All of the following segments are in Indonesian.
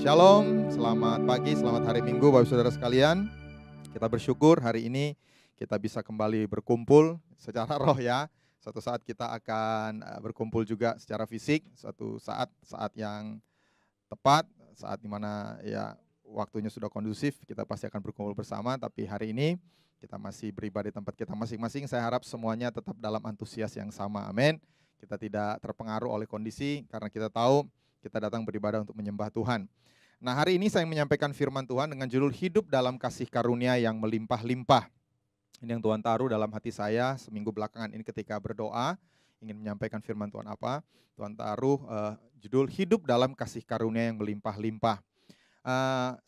Shalom, selamat pagi, selamat hari Minggu Bapak Saudara sekalian. Kita bersyukur hari ini kita bisa kembali berkumpul secara roh ya. Suatu saat kita akan berkumpul juga secara fisik, suatu saat yang tepat, saat dimana ya waktunya sudah kondusif, kita pasti akan berkumpul bersama. Tapi hari ini kita masih beribadah di tempat kita masing-masing. Saya harap semuanya tetap dalam antusias yang sama, amin. Kita tidak terpengaruh oleh kondisi karena kita tahu kita datang beribadah untuk menyembah Tuhan. Nah, hari ini saya menyampaikan firman Tuhan dengan judul Hidup dalam Kasih Karunia yang Melimpah-limpah. Ini yang Tuhan taruh dalam hati saya seminggu belakangan ini ketika berdoa, ingin menyampaikan firman Tuhan apa. Tuhan taruh judul Hidup dalam Kasih Karunia yang Melimpah-limpah.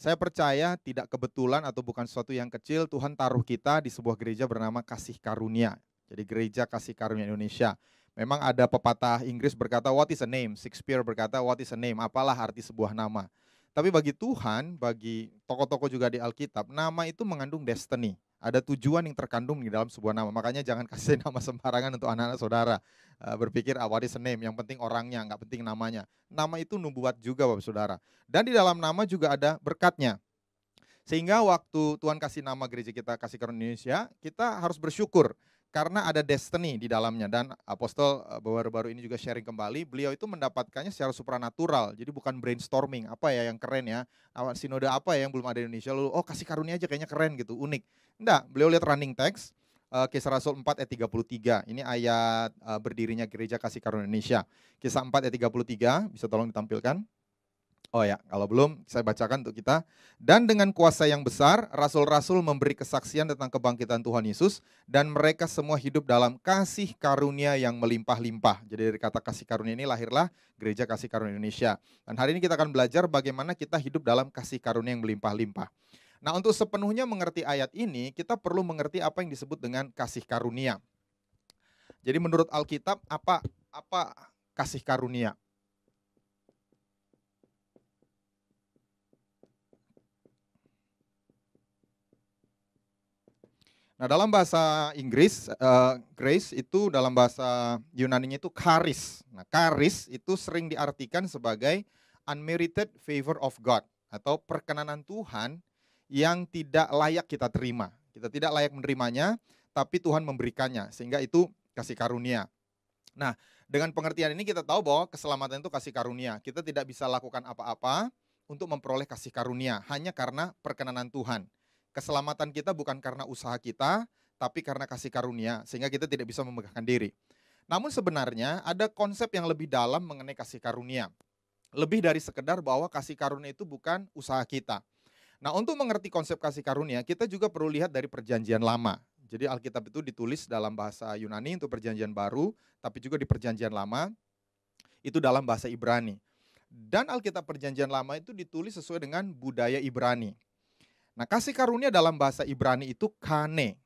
Saya percaya tidak kebetulan atau bukan sesuatu yang kecil, Tuhan taruh kita di sebuah gereja bernama Kasih Karunia. Jadi Gereja Kasih Karunia Indonesia. Memang ada pepatah Inggris berkata, what is a name? Shakespeare berkata, what is a name? Apalah arti sebuah nama? Tapi bagi Tuhan, bagi tokoh-tokoh juga di Alkitab, nama itu mengandung destiny. Ada tujuan yang terkandung di dalam sebuah nama. Makanya jangan kasih nama sembarangan untuk anak-anak saudara. Berpikir, what is a name? Yang penting orangnya, nggak penting namanya. Nama itu nubuat juga Bapak Saudara. Dan di dalam nama juga ada berkatnya. Sehingga waktu Tuhan kasih nama gereja kita, Kasih Karunia Indonesia, kita harus bersyukur. Karena ada destiny di dalamnya. Dan apostol baru-baru ini juga sharing kembali, beliau itu mendapatkannya secara supranatural. Jadi bukan brainstorming, apa ya yang keren ya, sinode apa ya yang belum ada di Indonesia, lalu Kasih Karunia aja kayaknya keren gitu, unik. Enggak, beliau lihat running text, Kisah Rasul 4 ayat 33, ini ayat berdirinya gereja Kasih Karunia Indonesia. Kisah 4 ayat 33, bisa tolong ditampilkan. Oh ya, kalau belum saya bacakan untuk kita. Dan dengan kuasa yang besar, rasul-rasul memberi kesaksian tentang kebangkitan Tuhan Yesus, dan mereka semua hidup dalam kasih karunia yang melimpah-limpah. Jadi dari kata kasih karunia ini lahirlah Gereja Kasih Karunia Indonesia. Dan hari ini kita akan belajar bagaimana kita hidup dalam kasih karunia yang melimpah-limpah. Nah, untuk sepenuhnya mengerti ayat ini, kita perlu mengerti apa yang disebut dengan kasih karunia. Jadi menurut Alkitab, apa kasih karunia? Nah, dalam bahasa Inggris, grace itu dalam bahasa Yunaninya itu charis. Nah, charis itu sering diartikan sebagai unmerited favor of God atau perkenanan Tuhan yang tidak layak kita terima. Kita tidak layak menerimanya, tapi Tuhan memberikannya, sehingga itu kasih karunia. Nah, dengan pengertian ini kita tahu bahwa keselamatan itu kasih karunia. Kita tidak bisa lakukan apa-apa untuk memperoleh kasih karunia, hanya karena perkenanan Tuhan. Keselamatan kita bukan karena usaha kita, tapi karena kasih karunia, sehingga kita tidak bisa memegahkan diri. Namun sebenarnya ada konsep yang lebih dalam mengenai kasih karunia. Lebih dari sekedar bahwa kasih karunia itu bukan usaha kita. Nah, untuk mengerti konsep kasih karunia, kita juga perlu lihat dari perjanjian lama. Jadi Alkitab itu ditulis dalam bahasa Yunani untuk perjanjian baru, tapi juga di perjanjian lama, itu dalam bahasa Ibrani. Dan Alkitab perjanjian lama itu ditulis sesuai dengan budaya Ibrani. Nah, kasih karunia dalam bahasa Ibrani itu kane.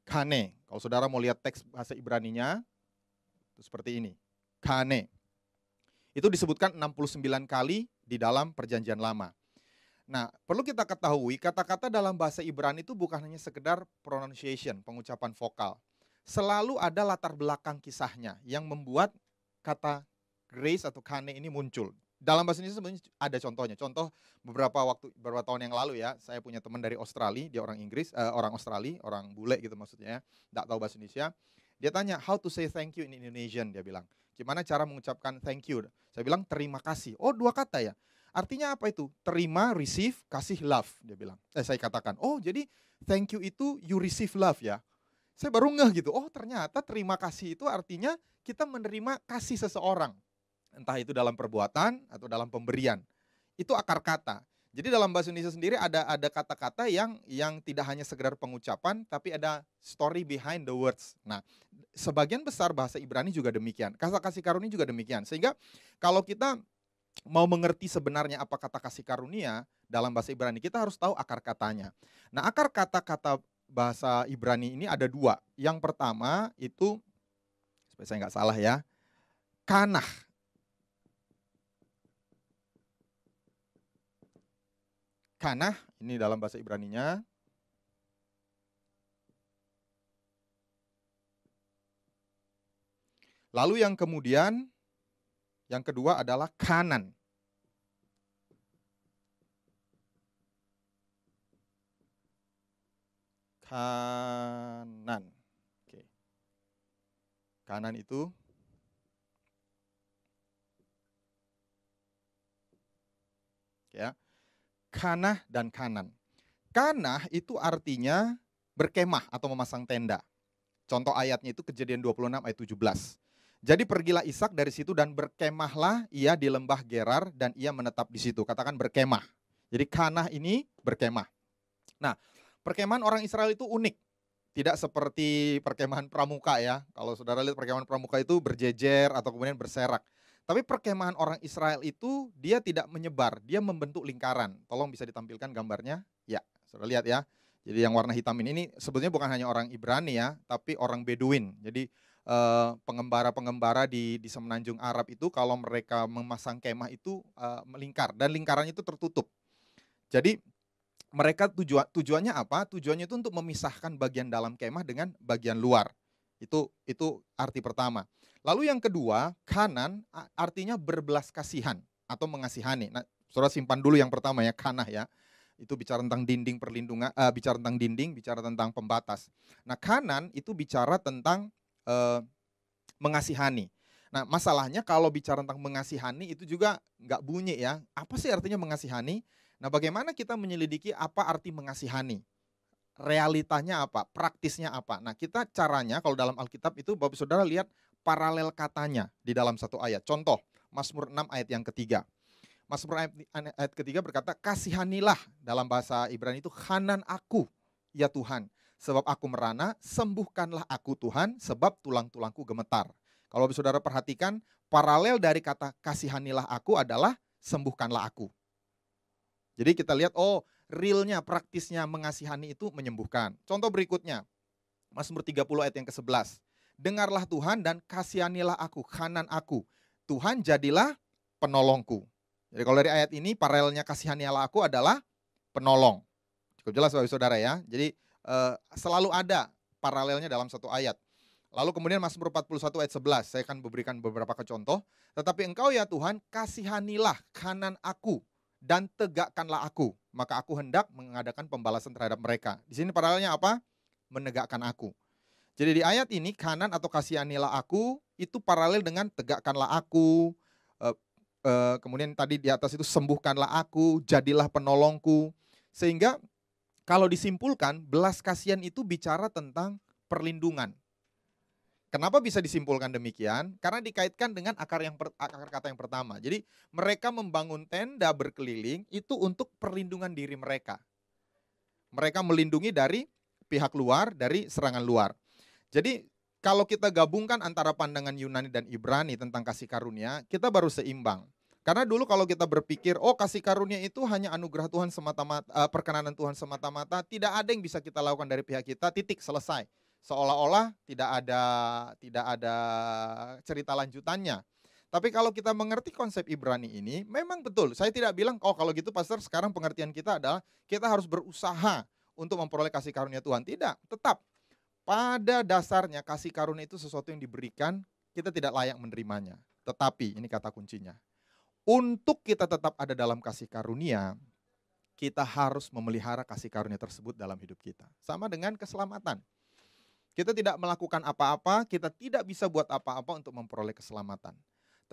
Kane. Kalau saudara mau lihat teks bahasa Ibraninya, itu seperti ini. Kane. Itu disebutkan 69 kali di dalam perjanjian lama. Nah, perlu kita ketahui kata-kata dalam bahasa Ibrani itu bukan hanya sekedar pronunciation, pengucapan vokal. Selalu ada latar belakang kisahnya yang membuat kata grace atau kane ini muncul. Dalam bahasa Indonesia sebenarnya ada contohnya. Contoh beberapa tahun yang lalu ya, saya punya teman dari Australia, dia orang Inggris, orang Australia, orang bule gitu maksudnya, enggak tahu bahasa Indonesia. Dia tanya, how to say thank you in Indonesian, dia bilang. Gimana cara mengucapkan thank you? Saya bilang terima kasih. Oh, 2 kata ya. Artinya apa itu? Terima, receive, kasih love, dia bilang. Saya katakan, oh jadi thank you itu you receive love ya. Saya baru ngeh gitu, oh ternyata terima kasih itu artinya kita menerima kasih seseorang. Entah itu dalam perbuatan atau dalam pemberian. Itu akar kata. Jadi dalam bahasa Indonesia sendiri ada kata-kata yang tidak hanya sekedar pengucapan, tapi ada story behind the words. Nah, sebagian besar bahasa Ibrani juga demikian. Kata kasih karunia juga demikian. Sehingga kalau kita mau mengerti sebenarnya apa kata kasih karunia dalam bahasa Ibrani, kita harus tahu akar katanya. Nah, akar kata-kata bahasa Ibrani ini ada 2. Yang pertama itu, supaya saya nggak salah ya, kanah. Kanah, ini dalam bahasa Ibraninya. Lalu yang kemudian, yang kedua adalah Kanan. Kanan. Oke. Kanan itu ya. Kanah dan Kanan. Kanah itu artinya berkemah atau memasang tenda. Contoh ayatnya itu Kejadian 26 ayat 17. Jadi pergilah Ishak dari situ dan berkemahlah ia di lembah Gerar dan ia menetap di situ. Katakan berkemah. Jadi Kanah ini berkemah. Nah, perkemahan orang Israel itu unik. Tidak seperti perkemahan pramuka ya. Kalau saudara lihat perkemahan pramuka itu berjejer atau kemudian berserak. Tapi perkemahan orang Israel itu dia tidak menyebar, dia membentuk lingkaran. Tolong bisa ditampilkan gambarnya. Ya, saudara lihat ya. Jadi yang warna hitam ini sebetulnya bukan hanya orang Ibrani ya, tapi orang Beduin. Jadi pengembara-pengembara di semenanjung Arab itu kalau mereka memasang kemah itu melingkar dan lingkarannya itu tertutup. Jadi mereka tujuannya apa? Tujuannya itu untuk memisahkan bagian dalam kemah dengan bagian luar. Itu arti pertama. Lalu yang kedua, Kanan artinya berbelas kasihan atau mengasihani. Nah, saudara simpan dulu yang pertama ya, Kanah ya. Itu bicara tentang dinding perlindungan, bicara tentang dinding, bicara tentang pembatas. Nah, Kanan itu bicara tentang mengasihani. Nah, masalahnya kalau bicara tentang mengasihani itu juga nggak bunyi ya. Apa sih artinya mengasihani? Nah, bagaimana kita menyelidiki apa arti mengasihani? Realitanya apa? Praktisnya apa? Nah, kita caranya kalau dalam Alkitab itu Bapak Saudara lihat paralel katanya di dalam satu ayat. Contoh, Mazmur 6 ayat yang ketiga. Mazmur ayat ketiga berkata, kasihanilah, dalam bahasa Ibrani itu hanan aku, ya Tuhan. Sebab aku merana, sembuhkanlah aku Tuhan, sebab tulang-tulangku gemetar. Kalau saudara perhatikan, paralel dari kata kasihanilah aku adalah sembuhkanlah aku. Jadi kita lihat, oh realnya, praktisnya mengasihani itu menyembuhkan. Contoh berikutnya, Mazmur 30 ayat yang ke-11. Dengarlah Tuhan dan kasihanilah aku, hanan aku. Tuhan jadilah penolongku. Jadi kalau dari ayat ini paralelnya kasihanilah aku adalah penolong. Cukup jelas Bapak Saudara ya. Jadi selalu ada paralelnya dalam satu ayat. Lalu kemudian Mazmur 41 ayat 11. Saya akan memberikan beberapa contoh. Tetapi engkau ya Tuhan kasihanilah kanan aku dan tegakkanlah aku. Maka aku hendak mengadakan pembalasan terhadap mereka. Di sini paralelnya apa? Menegakkan aku. Jadi di ayat ini kanan atau kasihanilah aku itu paralel dengan tegakkanlah aku. Kemudian tadi di atas itu sembuhkanlah aku, jadilah penolongku. Sehingga kalau disimpulkan, belas kasihan itu bicara tentang perlindungan. Kenapa bisa disimpulkan demikian? Karena dikaitkan dengan akar kata yang pertama. Jadi mereka membangun tenda berkeliling itu untuk perlindungan diri mereka. Mereka melindungi dari pihak luar, dari serangan luar. Jadi kalau kita gabungkan antara pandangan Yunani dan Ibrani tentang kasih karunia, kita baru seimbang. Karena dulu kalau kita berpikir, oh kasih karunia itu hanya anugerah Tuhan semata-mata, perkenanan Tuhan semata-mata, tidak ada yang bisa kita lakukan dari pihak kita, titik, selesai. Seolah-olah tidak ada cerita lanjutannya. Tapi kalau kita mengerti konsep Ibrani ini, memang betul. Saya tidak bilang, oh kalau gitu pastor sekarang pengertian kita adalah kita harus berusaha untuk memperoleh kasih karunia Tuhan. Tidak, tetap. Pada dasarnya kasih karunia itu sesuatu yang diberikan, kita tidak layak menerimanya. Tetapi, ini kata kuncinya. Untuk kita tetap ada dalam kasih karunia, kita harus memelihara kasih karunia tersebut dalam hidup kita. Sama dengan keselamatan. Kita tidak melakukan apa-apa, kita tidak bisa buat apa-apa untuk memperoleh keselamatan.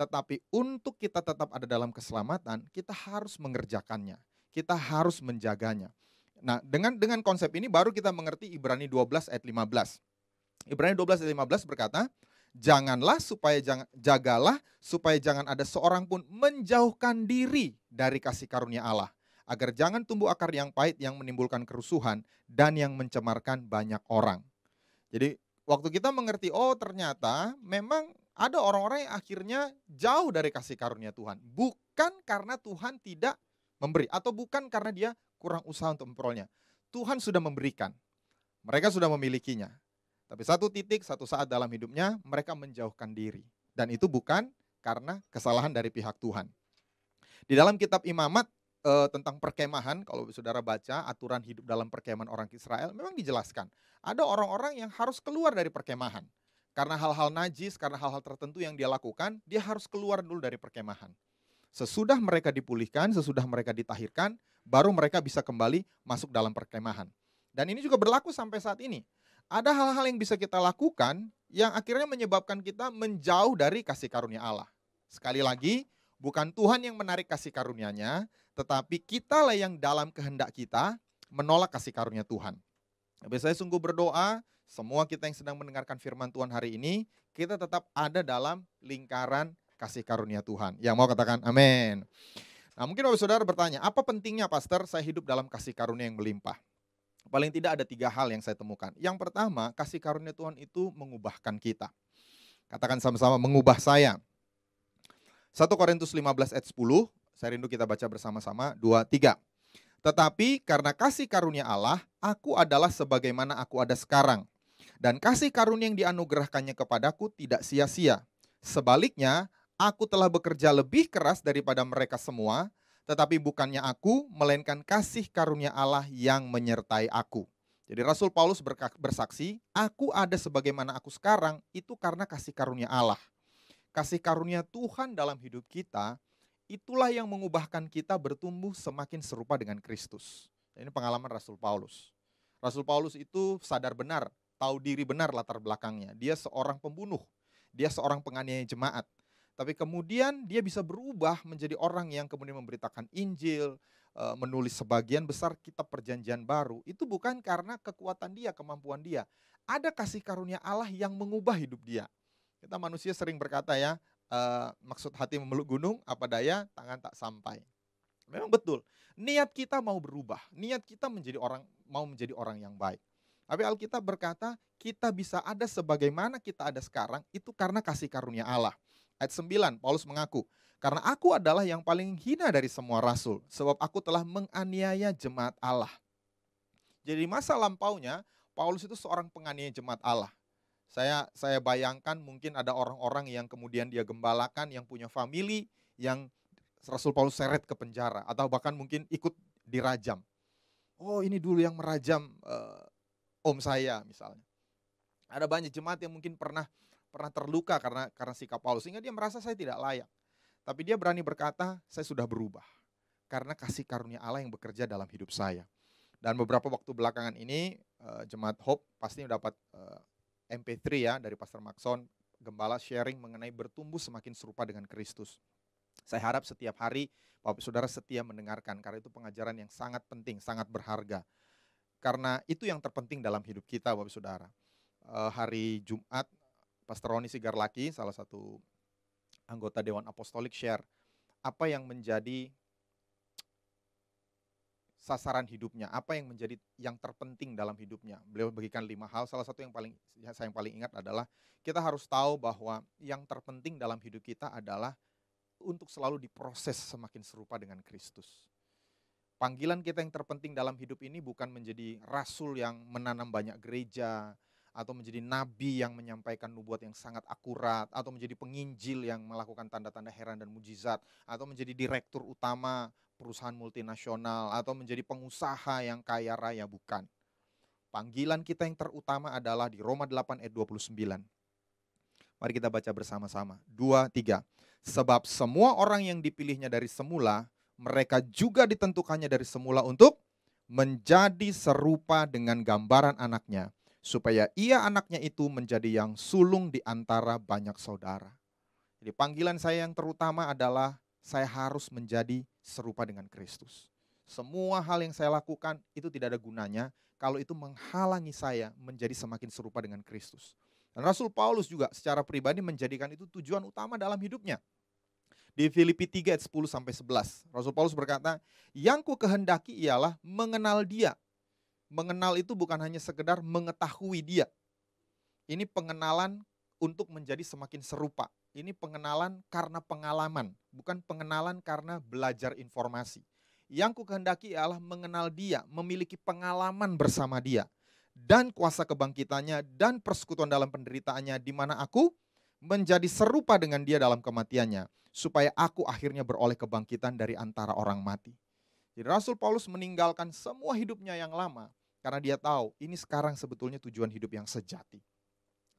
Tetapi untuk kita tetap ada dalam keselamatan, kita harus mengerjakannya. Kita harus menjaganya. Nah, dengan konsep ini baru kita mengerti Ibrani 12 ayat 15. Ibrani 12 ayat 15 berkata, jagalah supaya jangan ada seorang pun menjauhkan diri dari kasih karunia Allah, agar jangan tumbuh akar yang pahit yang menimbulkan kerusuhan dan yang mencemarkan banyak orang. Jadi waktu kita mengerti, oh ternyata memang ada orang-orang yang akhirnya jauh dari kasih karunia Tuhan. Bukan karena Tuhan tidak memberi, atau bukan karena dia kurang usaha untuk memperolehnya. Tuhan sudah memberikan, mereka sudah memilikinya. Tapi satu saat dalam hidupnya mereka menjauhkan diri. Dan itu bukan karena kesalahan dari pihak Tuhan. Di dalam kitab Imamat tentang perkemahan, kalau saudara baca aturan hidup dalam perkemahan orang Israel, memang dijelaskan. Ada orang-orang yang harus keluar dari perkemahan. Karena hal-hal najis, karena hal-hal tertentu yang dia lakukan, dia harus keluar dulu dari perkemahan. Sesudah mereka dipulihkan, sesudah mereka ditahirkan, baru mereka bisa kembali masuk dalam perkemahan. Dan ini juga berlaku sampai saat ini. Ada hal-hal yang bisa kita lakukan yang akhirnya menyebabkan kita menjauh dari kasih karunia Allah. Sekali lagi, bukan Tuhan yang menarik kasih karunia-Nya, tetapi kitalah yang dalam kehendak kita menolak kasih karunia Tuhan. Tapi saya sungguh berdoa, semua kita yang sedang mendengarkan firman Tuhan hari ini, kita tetap ada dalam lingkaran kasih karunia Tuhan. Yang mau katakan amin. Nah, mungkin Bapak Saudara bertanya, apa pentingnya Pastor saya hidup dalam kasih karunia yang melimpah? Paling tidak ada 3 hal yang saya temukan. Yang pertama, kasih karunia Tuhan itu mengubahkan kita. Katakan sama-sama, mengubah saya. 1 Korintus 15 ayat 10, saya rindu kita baca bersama-sama, 2, 3. Tetapi karena kasih karunia Allah, aku adalah sebagaimana aku ada sekarang. Dan kasih karunia yang dianugerahkannya kepadaku tidak sia-sia. Sebaliknya, aku telah bekerja lebih keras daripada mereka semua, tetapi bukannya aku, melainkan kasih karunia Allah yang menyertai aku. Jadi Rasul Paulus bersaksi, aku ada sebagaimana aku sekarang, itu karena kasih karunia Allah. Kasih karunia Tuhan dalam hidup kita, itulah yang mengubahkan kita bertumbuh semakin serupa dengan Kristus. Ini pengalaman Rasul Paulus. Rasul Paulus itu sadar benar, tahu diri benar latar belakangnya. Dia seorang pembunuh, dia seorang penganiaya jemaat. Tapi kemudian dia bisa berubah menjadi orang yang kemudian memberitakan Injil, menulis sebagian besar kitab perjanjian baru. Itu bukan karena kekuatan dia, kemampuan dia. Ada kasih karunia Allah yang mengubah hidup dia. Kita manusia sering berkata ya, maksud hati memeluk gunung, apa daya tangan tak sampai. Memang betul, niat kita mau berubah, niat kita mau menjadi orang yang baik. Tapi Alkitab berkata, kita bisa ada sebagaimana kita ada sekarang, itu karena kasih karunia Allah. Ayat 9, Paulus mengaku, karena aku adalah yang paling hina dari semua rasul, sebab aku telah menganiaya jemaat Allah. Jadi masa lampaunya, Paulus itu seorang penganiaya jemaat Allah. Saya bayangkan mungkin ada orang-orang yang kemudian dia gembalakan, yang punya family, yang Rasul Paulus seret ke penjara, atau bahkan mungkin ikut dirajam. Oh, ini dulu yang merajam om saya misalnya. Ada banyak jemaat yang mungkin pernah terluka karena sikap Paulus, sehingga dia merasa saya tidak layak. Tapi dia berani berkata, saya sudah berubah. Karena kasih karunia Allah yang bekerja dalam hidup saya. Dan beberapa waktu belakangan ini, jemaat Hope pasti dapat MP3 ya dari Pastor Maxon, gembala sharing mengenai bertumbuh semakin serupa dengan Kristus. Saya harap setiap hari Bapak Saudara setia mendengarkan, karena itu pengajaran yang sangat penting, sangat berharga. Karena itu yang terpenting dalam hidup kita Bapak Saudara. Hari Jumat, Pastor Roni Sigarlaki, salah satu anggota Dewan Apostolik, share apa yang menjadi sasaran hidupnya, apa yang menjadi yang terpenting dalam hidupnya. Beliau bagikan 5 hal, salah satu yang saya paling ingat adalah kita harus tahu bahwa yang terpenting dalam hidup kita adalah untuk selalu diproses semakin serupa dengan Kristus. Panggilan kita yang terpenting dalam hidup ini bukan menjadi rasul yang menanam banyak gereja, atau menjadi nabi yang menyampaikan nubuat yang sangat akurat, atau menjadi penginjil yang melakukan tanda-tanda heran dan mujizat, atau menjadi direktur utama perusahaan multinasional, atau menjadi pengusaha yang kaya raya, bukan. Panggilan kita yang terutama adalah di Roma 8 ayat 29. Mari kita baca bersama-sama. 2, 3. Sebab semua orang yang dipilihnya dari semula, mereka juga ditentukannya dari semula untuk menjadi serupa dengan gambaran anaknya, supaya ia anaknya itu menjadi yang sulung di antara banyak saudara. Jadi panggilan saya yang terutama adalah saya harus menjadi serupa dengan Kristus. Semua hal yang saya lakukan itu tidak ada gunanya kalau itu menghalangi saya menjadi semakin serupa dengan Kristus. Dan Rasul Paulus juga secara pribadi menjadikan itu tujuan utama dalam hidupnya. Di Filipi 3 ayat 10-11, Rasul Paulus berkata, yang ku kehendaki ialah mengenal dia. Mengenal itu bukan hanya sekedar mengetahui dia. Ini pengenalan untuk menjadi semakin serupa. Ini pengenalan karena pengalaman, bukan pengenalan karena belajar informasi. Yang ku kehendaki ialah mengenal dia, memiliki pengalaman bersama dia, dan kuasa kebangkitannya dan persekutuan dalam penderitaannya, di mana aku menjadi serupa dengan dia dalam kematiannya, supaya aku akhirnya beroleh kebangkitan dari antara orang mati. Jadi Rasul Paulus meninggalkan semua hidupnya yang lama, karena dia tahu ini sekarang sebetulnya tujuan hidup yang sejati.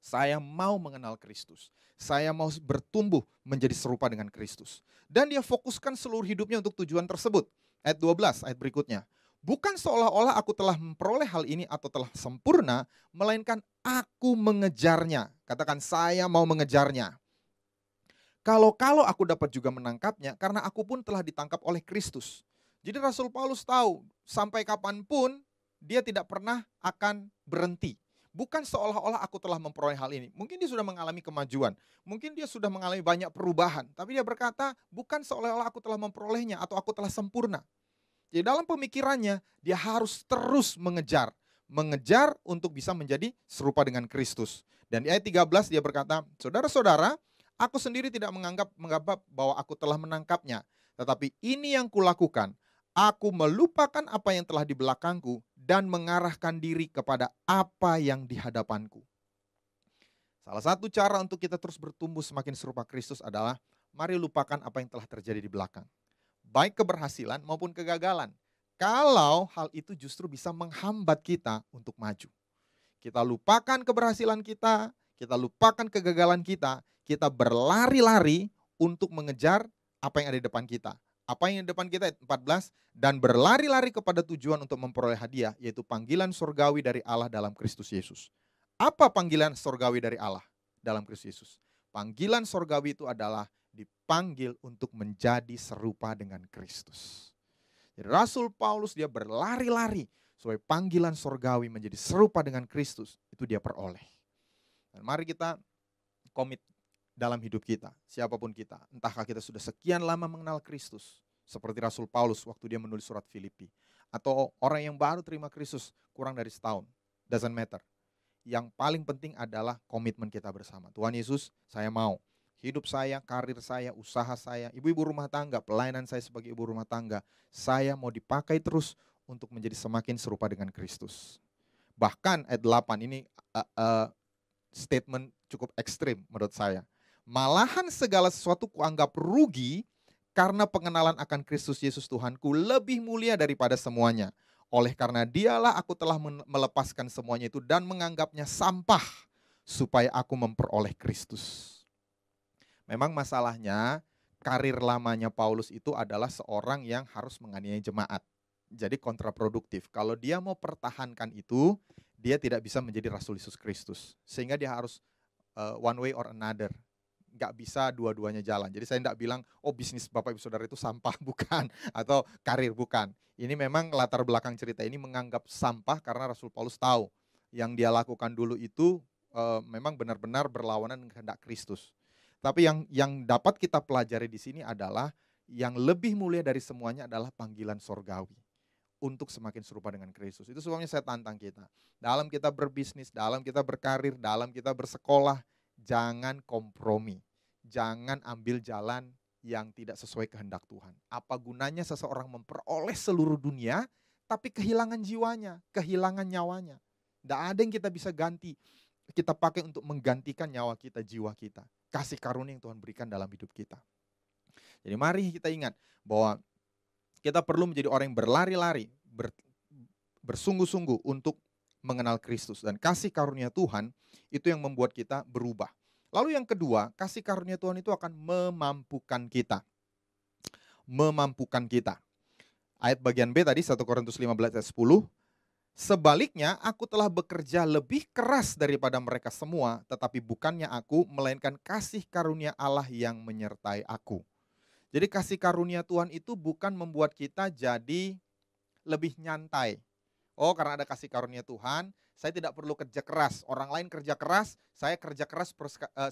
Saya mau mengenal Kristus. Saya mau bertumbuh menjadi serupa dengan Kristus. Dan dia fokuskan seluruh hidupnya untuk tujuan tersebut. Ayat 12, ayat berikutnya. Bukan seolah-olah aku telah memperoleh hal ini atau telah sempurna, melainkan aku mengejarnya. Katakan, saya mau mengejarnya. Kalau aku dapat juga menangkapnya, karena aku pun telah ditangkap oleh Kristus. Jadi Rasul Paulus tahu, sampai kapanpun dia tidak pernah akan berhenti. Bukan seolah-olah aku telah memperoleh hal ini. Mungkin dia sudah mengalami kemajuan. Mungkin dia sudah mengalami banyak perubahan. Tapi dia berkata, bukan seolah-olah aku telah memperolehnya atau aku telah sempurna. Jadi dalam pemikirannya, dia harus terus mengejar. Mengejar untuk bisa menjadi serupa dengan Kristus. Dan di ayat 13 dia berkata, saudara-saudara, aku sendiri tidak menganggap bahwa aku telah menangkapnya. Tetapi ini yang kulakukan. Aku melupakan apa yang telah di belakangku dan mengarahkan diri kepada apa yang di hadapanku. Salah satu cara untuk kita terus bertumbuh semakin serupa Kristus adalah mari lupakan apa yang telah terjadi di belakang. Baik keberhasilan maupun kegagalan. Kalau hal itu justru bisa menghambat kita untuk maju. Kita lupakan keberhasilan kita lupakan kegagalan kita berlari-lari untuk mengejar apa yang ada di depan kita. Apa yang di depan kita, 14, dan berlari-lari kepada tujuan untuk memperoleh hadiah, yaitu panggilan surgawi dari Allah dalam Kristus Yesus. Apa panggilan surgawi dari Allah dalam Kristus Yesus? Panggilan surgawi itu adalah dipanggil untuk menjadi serupa dengan Kristus. Jadi Rasul Paulus dia berlari-lari supaya panggilan surgawi menjadi serupa dengan Kristus, itu dia peroleh. Dan mari kita komit dalam hidup kita, siapapun kita. Entahkah kita sudah sekian lama mengenal Kristus, seperti Rasul Paulus waktu dia menulis surat Filipi. Atau orang yang baru terima Kristus kurang dari setahun, doesn't matter. Yang paling penting adalah komitmen kita bersama. Tuhan Yesus, saya mau. Hidup saya, karir saya, usaha saya, ibu-ibu rumah tangga, pelayanan saya sebagai ibu rumah tangga, saya mau dipakai terus untuk menjadi semakin serupa dengan Kristus. Bahkan ayat 8 ini statement cukup ekstrim menurut saya. Malahan segala sesuatu kuanggap rugi karena pengenalan akan Kristus Yesus Tuhanku lebih mulia daripada semuanya. Oleh karena dialah aku telah melepaskan semuanya itu dan menganggapnya sampah supaya aku memperoleh Kristus. Memang masalahnya karir lamanya Paulus itu adalah seorang yang harus menganiaya jemaat. Jadi kontraproduktif. Kalau dia mau pertahankan itu, dia tidak bisa menjadi Rasul Yesus Kristus. Sehingga dia harus one way or another. Nggak bisa dua-duanya jalan. Jadi saya nggak bilang, oh bisnis Bapak Ibu Saudara itu sampah, bukan. Atau karir, bukan. Ini memang latar belakang cerita ini menganggap sampah karena Rasul Paulus tahu. Yang dia lakukan dulu itu memang benar-benar berlawanan dengan kehendak Kristus. Tapi yang dapat kita pelajari di sini adalah yang lebih mulia dari semuanya adalah panggilan sorgawi untuk semakin serupa dengan Kristus. Itu sebabnya saya tantang kita. Dalam kita berbisnis, dalam kita berkarir, dalam kita bersekolah, jangan kompromi. Jangan ambil jalan yang tidak sesuai kehendak Tuhan. Apa gunanya seseorang memperoleh seluruh dunia, tapi kehilangan jiwanya, kehilangan nyawanya. Tidak ada yang kita bisa ganti. Kita pakai untuk menggantikan nyawa kita, jiwa kita. Kasih karunia yang Tuhan berikan dalam hidup kita. Jadi mari kita ingat bahwa kita perlu menjadi orang yang berlari-lari, bersungguh-sungguh untuk mengenal Kristus. Dan kasih karunia Tuhan itu yang membuat kita berubah. Lalu yang kedua, kasih karunia Tuhan itu akan memampukan kita. Memampukan kita. Ayat bagian B tadi 1 Korintus 15 ayat 10. Sebaliknya aku telah bekerja lebih keras daripada mereka semua, tetapi bukannya aku, melainkan kasih karunia Allah yang menyertai aku. Jadi kasih karunia Tuhan itu bukan membuat kita jadi lebih nyantai. Oh, karena ada kasih karunia Tuhan, saya tidak perlu kerja keras. Orang lain kerja keras, saya kerja keras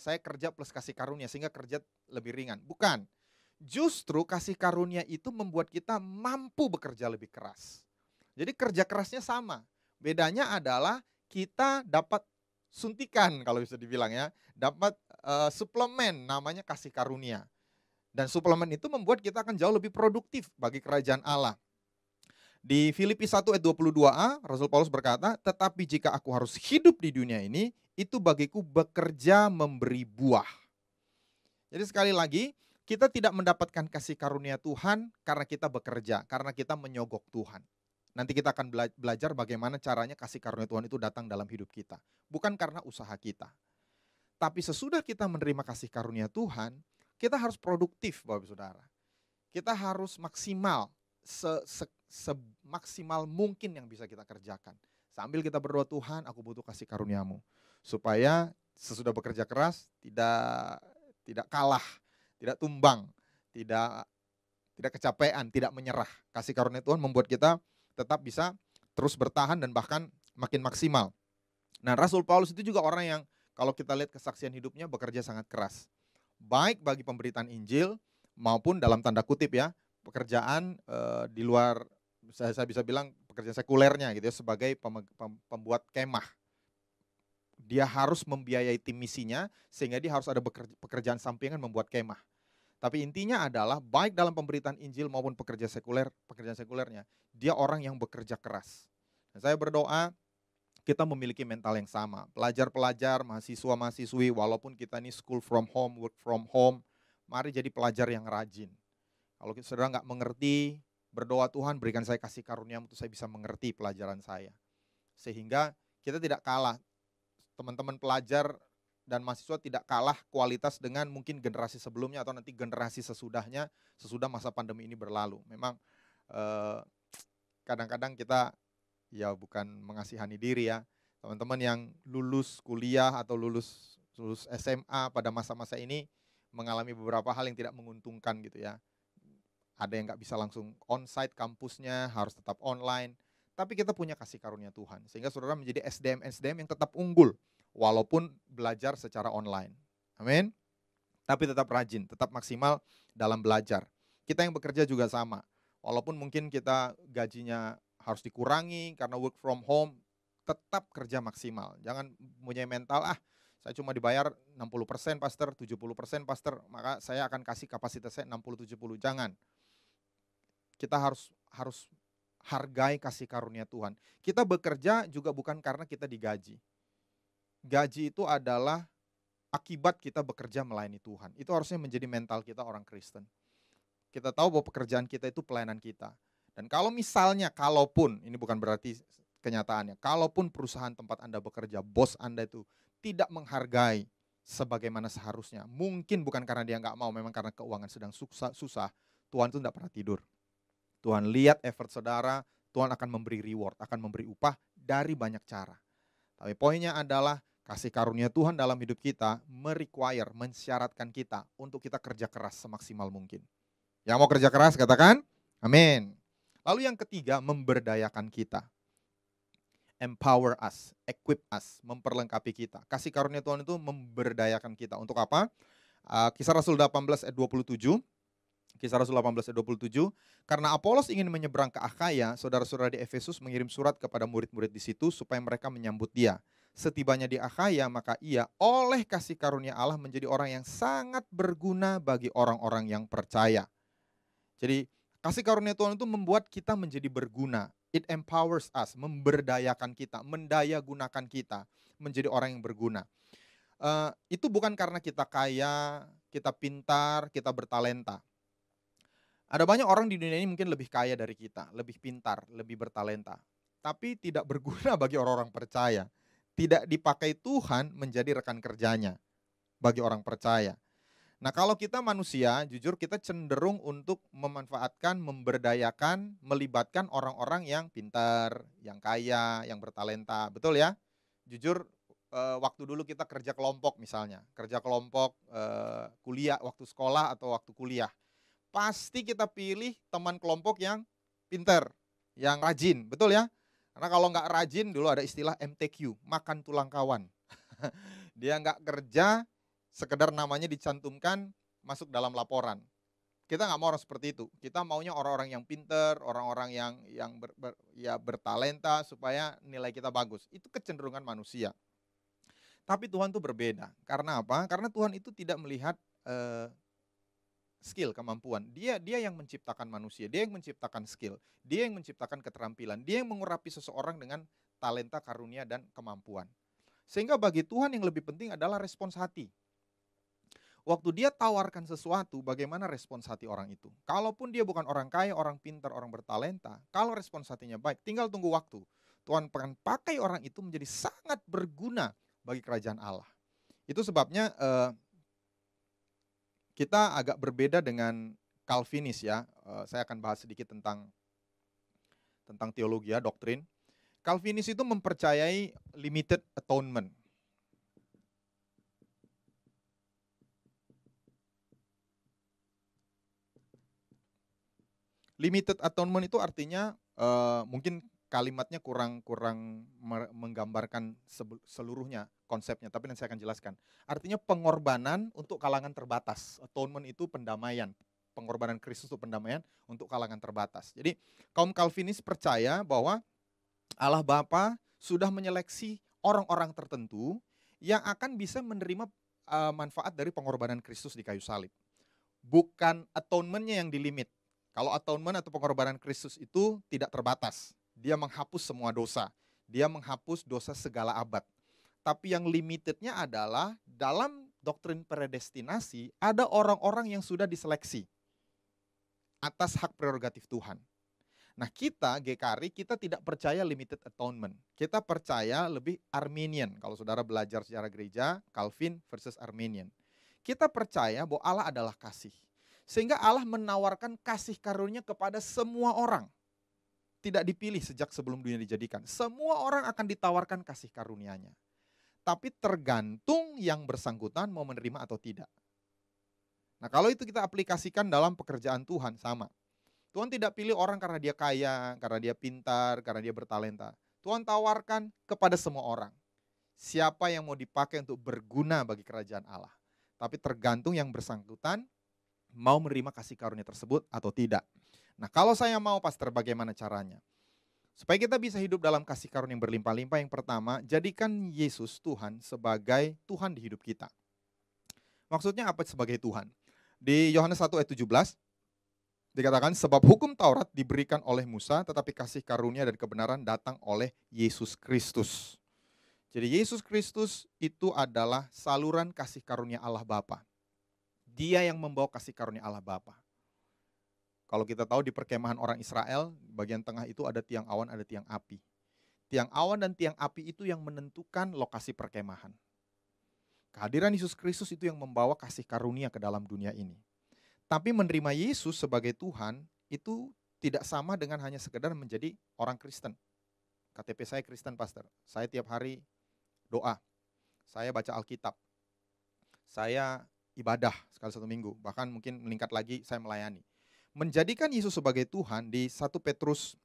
saya kerja plus kasih karunia sehingga kerja lebih ringan. Bukan. Justru kasih karunia itu membuat kita mampu bekerja lebih keras. Jadi kerja kerasnya sama. Bedanya adalah kita dapat suntikan kalau bisa dibilang ya, dapat suplemen namanya kasih karunia. Dan suplemen itu membuat kita akan jauh lebih produktif bagi kerajaan Allah. Di Filipi 1 ayat 22a, Rasul Paulus berkata, tetapi jika aku harus hidup di dunia ini, itu bagiku bekerja memberi buah. Jadi sekali lagi, kita tidak mendapatkan kasih karunia Tuhan karena kita bekerja, karena kita menyogok Tuhan. Nanti kita akan belajar bagaimana caranya kasih karunia Tuhan itu datang dalam hidup kita. Bukan karena usaha kita. Tapi sesudah kita menerima kasih karunia Tuhan, kita harus produktif Bapak Ibu Saudara. Kita harus maksimal, semaksimal mungkin yang bisa kita kerjakan. Sambil kita berdoa, Tuhan aku butuh kasih karuniamu. Supaya sesudah bekerja keras tidak kalah, tidak tumbang, tidak kecapean, tidak menyerah. Kasih karunia Tuhan membuat kita tetap bisa terus bertahan dan bahkan makin maksimal. Nah, Rasul Paulus itu juga orang yang kalau kita lihat kesaksian hidupnya bekerja sangat keras. Baik bagi pemberitaan Injil maupun dalam tanda kutip ya, pekerjaan di luar, saya bisa bilang pekerjaan sekulernya gitu ya, sebagai pembuat kemah. Dia harus membiayai tim misinya sehingga dia harus ada pekerjaan sampingan membuat kemah. Tapi intinya adalah baik dalam pemberitaan Injil maupun pekerjaan sekulernya, dia orang yang bekerja keras. Dan saya berdoa kita memiliki mental yang sama. Pelajar-pelajar, mahasiswa-mahasiswi, walaupun kita ini school from home, work from home, mari jadi pelajar yang rajin. Kalau saudara nggak mengerti, berdoa Tuhan berikan saya kasih karunia untuk saya bisa mengerti pelajaran saya. Sehingga kita tidak kalah, teman-teman pelajar dan mahasiswa tidak kalah kualitas dengan mungkin generasi sebelumnya atau nanti generasi sesudahnya, sesudah masa pandemi ini berlalu. Memang kadang-kadang kita ya bukan mengasihani diri ya, teman-teman yang lulus kuliah atau lulus SMA pada masa-masa ini mengalami beberapa hal yang tidak menguntungkan gitu ya. Ada yang nggak bisa langsung onsite kampusnya, harus tetap online. Tapi kita punya kasih karunia Tuhan, sehingga saudara menjadi SDM yang tetap unggul, walaupun belajar secara online. Amin. Tapi tetap rajin, tetap maksimal dalam belajar. Kita yang bekerja juga sama, walaupun mungkin kita gajinya harus dikurangi karena work from home, tetap kerja maksimal. Jangan punya mental, saya cuma dibayar 60% pastor, 70% pastor, maka saya akan kasih kapasitas saya 60-70. Jangan. Kita harus hargai kasih karunia Tuhan. Kita bekerja juga bukan karena kita digaji. Gaji itu adalah akibat kita bekerja melayani Tuhan. Itu harusnya menjadi mental kita orang Kristen. Kita tahu bahwa pekerjaan kita itu pelayanan kita. Dan kalau misalnya, kalaupun, ini bukan berarti kenyataannya, kalaupun perusahaan tempat Anda bekerja, bos Anda itu tidak menghargai sebagaimana seharusnya, mungkin bukan karena dia nggak mau, memang karena keuangan sedang susah, Tuhan itu tidak pernah tidur. Tuhan lihat effort saudara, Tuhan akan memberi reward, akan memberi upah dari banyak cara. Tapi poinnya adalah kasih karunia Tuhan dalam hidup kita mensyaratkan kita untuk kita kerja keras semaksimal mungkin. Yang mau kerja keras katakan, amin. Lalu yang ketiga, memberdayakan kita. Empower us, equip us, memperlengkapi kita. Kasih karunia Tuhan itu memberdayakan kita. Untuk apa? Kisah Rasul 18 ayat 27. Kisah Rasul 18 ayat 27. Karena Apolos ingin menyeberang ke Akhaya, saudara-saudara di Efesus mengirim surat kepada murid-murid di situ supaya mereka menyambut dia. Setibanya di Akhaya, maka ia oleh kasih karunia Allah menjadi orang yang sangat berguna bagi orang-orang yang percaya. Jadi kasih karunia Tuhan itu membuat kita menjadi berguna. It empowers us, memberdayakan kita, mendayagunakan kita menjadi orang yang berguna. Itu bukan karena kita kaya, kita pintar, kita bertalenta. Ada banyak orang di dunia ini mungkin lebih kaya dari kita, lebih pintar, lebih bertalenta. Tapi tidak berguna bagi orang-orang percaya. Tidak dipakai Tuhan menjadi rekan kerjanya bagi orang percaya. Nah, kalau kita manusia, jujur kita cenderung untuk memanfaatkan, memberdayakan, melibatkan orang-orang yang pintar, yang kaya, yang bertalenta. Betul ya? Jujur, waktu dulu kita kerja kelompok misalnya. Kerja kelompok kuliah, waktu sekolah atau waktu kuliah. Pasti kita pilih teman kelompok yang pintar, yang rajin. Betul ya? Karena kalau nggak rajin, dulu ada istilah MTQ, makan tulang kawan. Dia nggak kerja, sekedar namanya dicantumkan masuk dalam laporan. Kita nggak mau orang seperti itu. Kita maunya orang-orang yang pinter, orang-orang yang bertalenta supaya nilai kita bagus. Itu kecenderungan manusia. Tapi Tuhan itu berbeda. Karena apa? Karena Tuhan itu tidak melihat skill, kemampuan. Dia yang menciptakan manusia, dia yang menciptakan skill, dia yang menciptakan keterampilan, dia yang mengurapi seseorang dengan talenta, karunia, dan kemampuan. Sehingga bagi Tuhan yang lebih penting adalah respons hati. Waktu dia tawarkan sesuatu, bagaimana respons hati orang itu? Kalaupun dia bukan orang kaya, orang pintar, orang bertalenta, kalau respons hatinya baik, tinggal tunggu waktu. Tuhan akan pakai orang itu menjadi sangat berguna bagi kerajaan Allah. Itu sebabnya kita agak berbeda dengan Calvinis ya. Saya akan bahas sedikit tentang teologi ya, doktrin. Calvinis itu mempercayai limited atonement. Limited atonement itu artinya mungkin kalimatnya kurang menggambarkan seluruhnya konsepnya, tapi nanti saya akan jelaskan. Artinya pengorbanan untuk kalangan terbatas. Atonement itu pendamaian. Pengorbanan Kristus itu pendamaian untuk kalangan terbatas. Jadi kaum Calvinis percaya bahwa Allah Bapa sudah menyeleksi orang-orang tertentu yang akan bisa menerima manfaat dari pengorbanan Kristus di kayu salib. Bukan atonement-nya yang dilimit. Kalau atonement atau pengorbanan Kristus itu tidak terbatas. Dia menghapus semua dosa. Dia menghapus dosa segala abad. Tapi yang limitednya adalah dalam doktrin predestinasi ada orang-orang yang sudah diseleksi atas hak prerogatif Tuhan. Nah kita, GKRI, kita tidak percaya limited atonement. Kita percaya lebih Arminian. Kalau saudara belajar sejarah gereja, Calvin versus Arminian. Kita percaya bahwa Allah adalah kasih. Sehingga Allah menawarkan kasih karunia kepada semua orang. Tidak dipilih sejak sebelum dunia dijadikan. Semua orang akan ditawarkan kasih karunia-Nya. Tapi tergantung yang bersangkutan mau menerima atau tidak. Nah kalau itu kita aplikasikan dalam pekerjaan Tuhan, sama. Tuhan tidak pilih orang karena dia kaya, karena dia pintar, karena dia bertalenta. Tuhan tawarkan kepada semua orang. Siapa yang mau dipakai untuk berguna bagi kerajaan Allah. Tapi tergantung yang bersangkutan mau menerima kasih karunia tersebut atau tidak. Nah kalau saya mau pastor, bagaimana caranya? Supaya kita bisa hidup dalam kasih karunia yang berlimpah-limpah, yang pertama, jadikan Yesus Tuhan sebagai Tuhan di hidup kita. Maksudnya apa sebagai Tuhan? Di Yohanes 1 ayat 17, dikatakan, sebab hukum Taurat diberikan oleh Musa, tetapi kasih karunia dan kebenaran datang oleh Yesus Kristus. Jadi Yesus Kristus itu adalah saluran kasih karunia Allah Bapa. Dia yang membawa kasih karunia Allah Bapa. Kalau kita tahu di perkemahan orang Israel, bagian tengah itu ada tiang awan, ada tiang api. Tiang awan dan tiang api itu yang menentukan lokasi perkemahan. Kehadiran Yesus Kristus itu yang membawa kasih karunia ke dalam dunia ini. Tapi menerima Yesus sebagai Tuhan itu tidak sama dengan hanya sekedar menjadi orang Kristen. KTP saya Kristen, pastor. Saya tiap hari doa. Saya baca Alkitab. Saya ibadah sekali 1 minggu. Bahkan mungkin meningkat lagi, saya melayani. Menjadikan Yesus sebagai Tuhan di 1 Petrus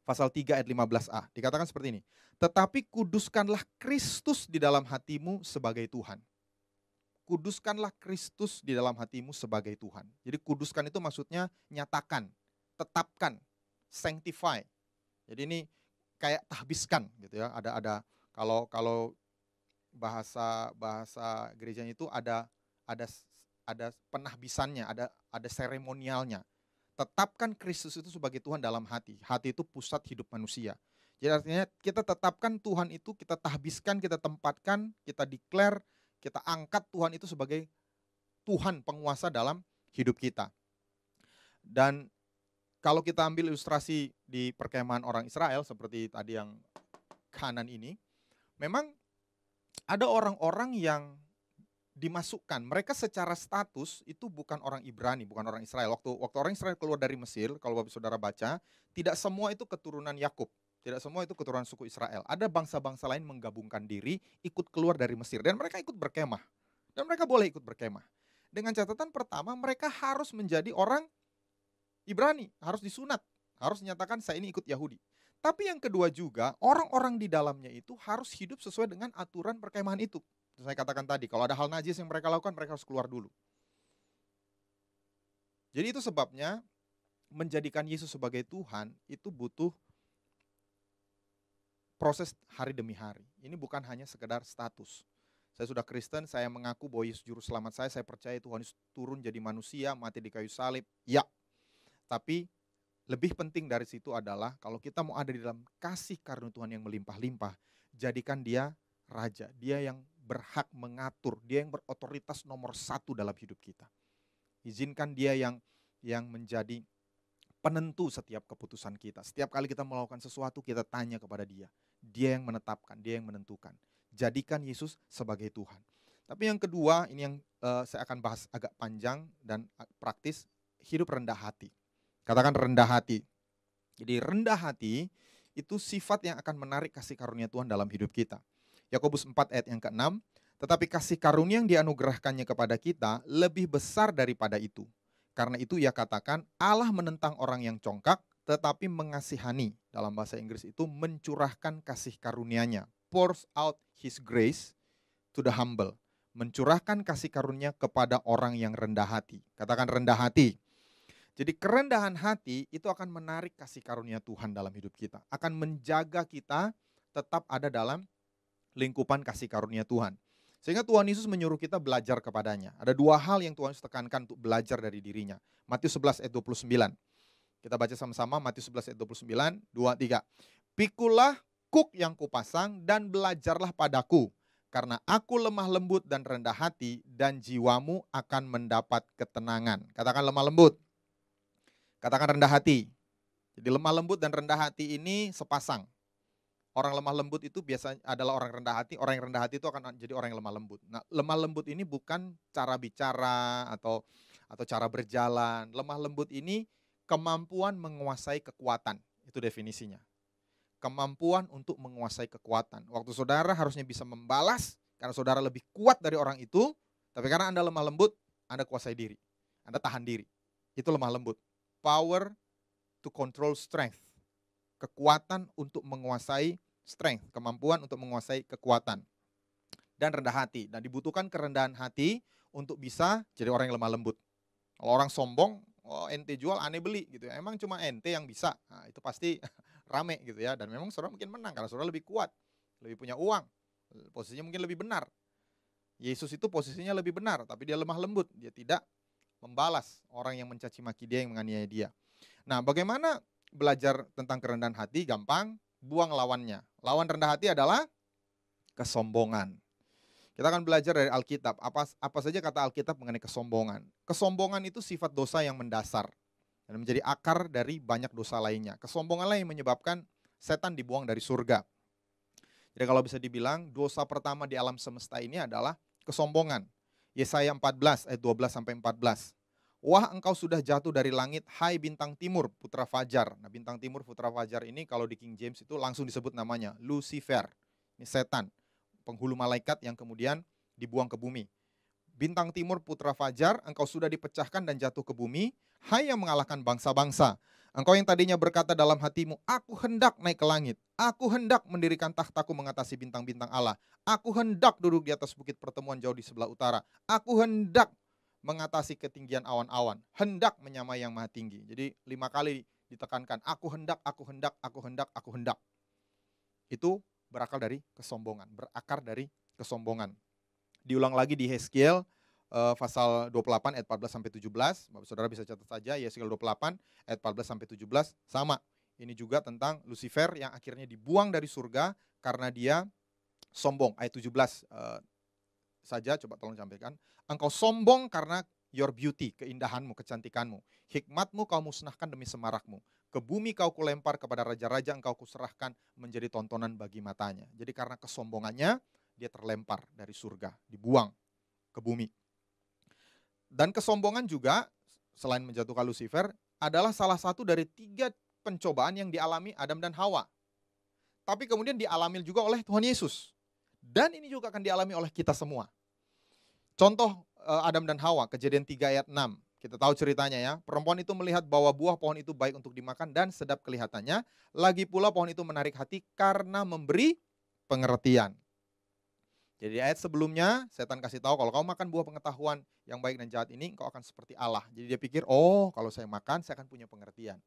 pasal 3 ayat 15a. Dikatakan seperti ini. Tetapi kuduskanlah Kristus di dalam hatimu sebagai Tuhan. Kuduskanlah Kristus di dalam hatimu sebagai Tuhan. Jadi kuduskan itu maksudnya nyatakan, tetapkan, sanctify. Jadi ini kayak tahbiskan gitu ya. Ada kalau bahasa gerejanya itu ada penahbisannya, ada seremonialnya. Tetapkan Kristus itu sebagai Tuhan dalam hati. Hati itu pusat hidup manusia. Jadi artinya kita tetapkan Tuhan itu, kita tahbiskan, kita tempatkan, kita declare, kita angkat Tuhan itu sebagai Tuhan penguasa dalam hidup kita. Dan kalau kita ambil ilustrasi di perkemahan orang Israel seperti tadi yang kanan ini, memang ada orang-orang yang dimasukkan. Mereka secara status itu bukan orang Ibrani, bukan orang Israel. Waktu orang Israel keluar dari Mesir, kalau Bapak Saudara baca, tidak semua itu keturunan Yakub. Tidak semua itu keturunan suku Israel. Ada bangsa-bangsa lain menggabungkan diri, ikut keluar dari Mesir. Dan mereka ikut berkemah. Dan mereka boleh ikut berkemah. Dengan catatan pertama, mereka harus menjadi orang Ibrani. Harus disunat. Harus dinyatakan saya ini ikut Yahudi. Tapi yang kedua juga, orang-orang di dalamnya itu harus hidup sesuai dengan aturan perkemahan itu. Saya katakan tadi, kalau ada hal najis yang mereka lakukan, mereka harus keluar dulu. Jadi itu sebabnya menjadikan Yesus sebagai Tuhan itu butuh proses hari demi hari. Ini bukan hanya sekedar status. Saya sudah Kristen, saya mengaku bahwa Yesus juru selamat saya percaya Tuhan Yesus turun jadi manusia, mati di kayu salib. Ya, tapi lebih penting dari situ adalah kalau kita mau ada di dalam kasih karunia Tuhan yang melimpah-limpah, jadikan dia raja, dia yang berhak mengatur, dia yang berotoritas nomor 1 dalam hidup kita. Izinkan dia yang menjadi penentu setiap keputusan kita. Setiap kali kita melakukan sesuatu, kita tanya kepada dia. Dia yang menetapkan, dia yang menentukan. Jadikan Yesus sebagai Tuhan. Tapi yang kedua, ini yang saya akan bahas agak panjang dan praktis, hidup rendah hati. Katakan rendah hati. Jadi rendah hati itu sifat yang akan menarik kasih karunia Tuhan dalam hidup kita. Yakobus 4 ayat yang ke-6, tetapi kasih karunia yang dianugerahkannya kepada kita lebih besar daripada itu. Karena itu ia katakan, Allah menentang orang yang congkak, tetapi mengasihani. Dalam bahasa Inggris itu mencurahkan kasih karunia-Nya. Pours out His grace to the humble. Mencurahkan kasih karunia kepada orang yang rendah hati. Katakan rendah hati. Jadi kerendahan hati itu akan menarik kasih karunia Tuhan dalam hidup kita. Akan menjaga kita tetap ada dalam lingkupan kasih karunia Tuhan. Sehingga Tuhan Yesus menyuruh kita belajar kepadanya. Ada dua hal yang Tuhan Yesus tekankan untuk belajar dari dirinya. Matius 11 ayat 29. Kita baca sama-sama Matius 11 ayat 29, 2, 3. Pikulah kuk yang kupasang dan belajarlah padaku. Karena aku lemah lembut dan rendah hati dan jiwamu akan mendapat ketenangan. Katakan lemah lembut. Katakan rendah hati. Jadi lemah lembut dan rendah hati ini sepasang. Orang lemah lembut itu biasanya adalah orang rendah hati. Orang yang rendah hati itu akan jadi orang yang lemah lembut. Nah, lemah lembut ini bukan cara bicara atau cara berjalan. Lemah lembut ini kemampuan menguasai kekuatan. Itu definisinya. Kemampuan untuk menguasai kekuatan. Waktu saudara harusnya bisa membalas karena saudara lebih kuat dari orang itu, tapi karena Anda lemah lembut, Anda kuasai diri. Anda tahan diri. Itu lemah lembut. Power to control strength. Kekuatan untuk menguasai strength, kemampuan untuk menguasai kekuatan. Dan rendah hati. Dan dibutuhkan kerendahan hati untuk bisa jadi orang yang lemah lembut. Kalau orang sombong, oh ente jual, aneh beli gitu ya. Emang cuma ente yang bisa. Nah, itu pasti rame gitu ya. Dan memang saudara mungkin menang karena saudara lebih kuat, lebih punya uang, posisinya mungkin lebih benar. Yesus itu posisinya lebih benar, tapi dia lemah lembut. Dia tidak membalas orang yang mencaci maki dia, yang menganiaya dia. Nah, bagaimana belajar tentang kerendahan hati? Gampang, buang lawannya. Lawan rendah hati adalah kesombongan. Kita akan belajar dari Alkitab. Apa saja kata Alkitab mengenai kesombongan. Kesombongan itu sifat dosa yang mendasar dan menjadi akar dari banyak dosa lainnya. Kesombonganlah yang menyebabkan setan dibuang dari surga. Jadi kalau bisa dibilang dosa pertama di alam semesta ini adalah kesombongan. Yesaya 14 ayat 12 sampai 14. Wah, engkau sudah jatuh dari langit, hai bintang timur, putra fajar. Nah, bintang timur, putra fajar ini kalau di King James itu langsung disebut namanya Lucifer. Ini setan, penghulu malaikat yang kemudian dibuang ke bumi. Bintang timur, putra fajar, engkau sudah dipecahkan dan jatuh ke bumi, hai yang mengalahkan bangsa-bangsa. Engkau yang tadinya berkata dalam hatimu, aku hendak naik ke langit, aku hendak mendirikan takhtaku mengatasi bintang-bintang Allah, aku hendak duduk di atas bukit pertemuan jauh di sebelah utara, aku hendak mengatasi ketinggian awan-awan, hendak menyamai yang maha tinggi. Jadi 5 kali ditekankan, aku hendak, aku hendak, aku hendak, aku hendak. Itu berakar dari kesombongan, berakar dari kesombongan. Diulang lagi di Yeskiel pasal 28 ayat 14 sampai 17. Bapak Saudara bisa catat saja Yeskiel 28 ayat 14 sampai 17 sama. Ini juga tentang Lucifer yang akhirnya dibuang dari surga karena dia sombong. Ayat 17 saja coba tolong sampaikan. Engkau sombong karena your beauty, keindahanmu, kecantikanmu. Hikmatmu kau musnahkan demi semarakmu. Ke bumi kau kulempar, kepada raja-raja engkau kuserahkan menjadi tontonan bagi matanya. Jadi karena kesombongannya dia terlempar dari surga, dibuang ke bumi. Dan kesombongan juga, selain menjatuhkan Lucifer, adalah salah satu dari 3 pencobaan yang dialami Adam dan Hawa. Tapi kemudian dialami juga oleh Tuhan Yesus. Dan ini juga akan dialami oleh kita semua. Contoh Adam dan Hawa, Kejadian 3 ayat 6. Kita tahu ceritanya ya. Perempuan itu melihat bahwa buah pohon itu baik untuk dimakan dan sedap kelihatannya. Lagi pula pohon itu menarik hati karena memberi pengertian. Jadi di ayat sebelumnya, setan kasih tahu kalau kau makan buah pengetahuan yang baik dan jahat ini, kau akan seperti Allah. Jadi dia pikir, oh kalau saya makan, saya akan punya pengertian.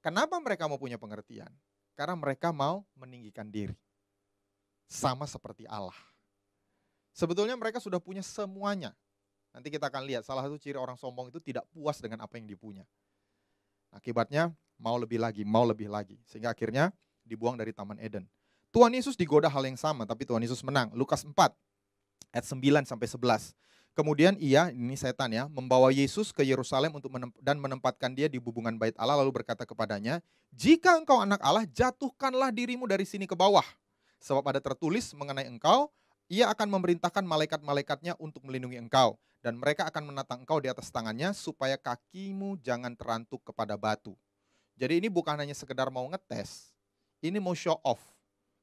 Kenapa mereka mau punya pengertian? Karena mereka mau meninggikan diri. Sama seperti Allah. Sebetulnya mereka sudah punya semuanya. Nanti kita akan lihat, salah satu ciri orang sombong itu tidak puas dengan apa yang dipunya. Akibatnya, mau lebih lagi. Sehingga akhirnya dibuang dari Taman Eden. Tuhan Yesus digoda hal yang sama, tapi Tuhan Yesus menang. Lukas 4, ayat 9 sampai 11. Kemudian ini setan ya, membawa Yesus ke Yerusalem dan menempatkan dia di bubungan bait Allah, lalu berkata kepadanya, jika engkau anak Allah, jatuhkanlah dirimu dari sini ke bawah. Sebab ada tertulis mengenai engkau, Ia akan memerintahkan malaikat-malaikatnya untuk melindungi engkau, dan mereka akan menatang engkau di atas tangannya, supaya kakimu jangan terantuk kepada batu. Jadi ini bukan hanya sekedar mau ngetes, ini mau show off.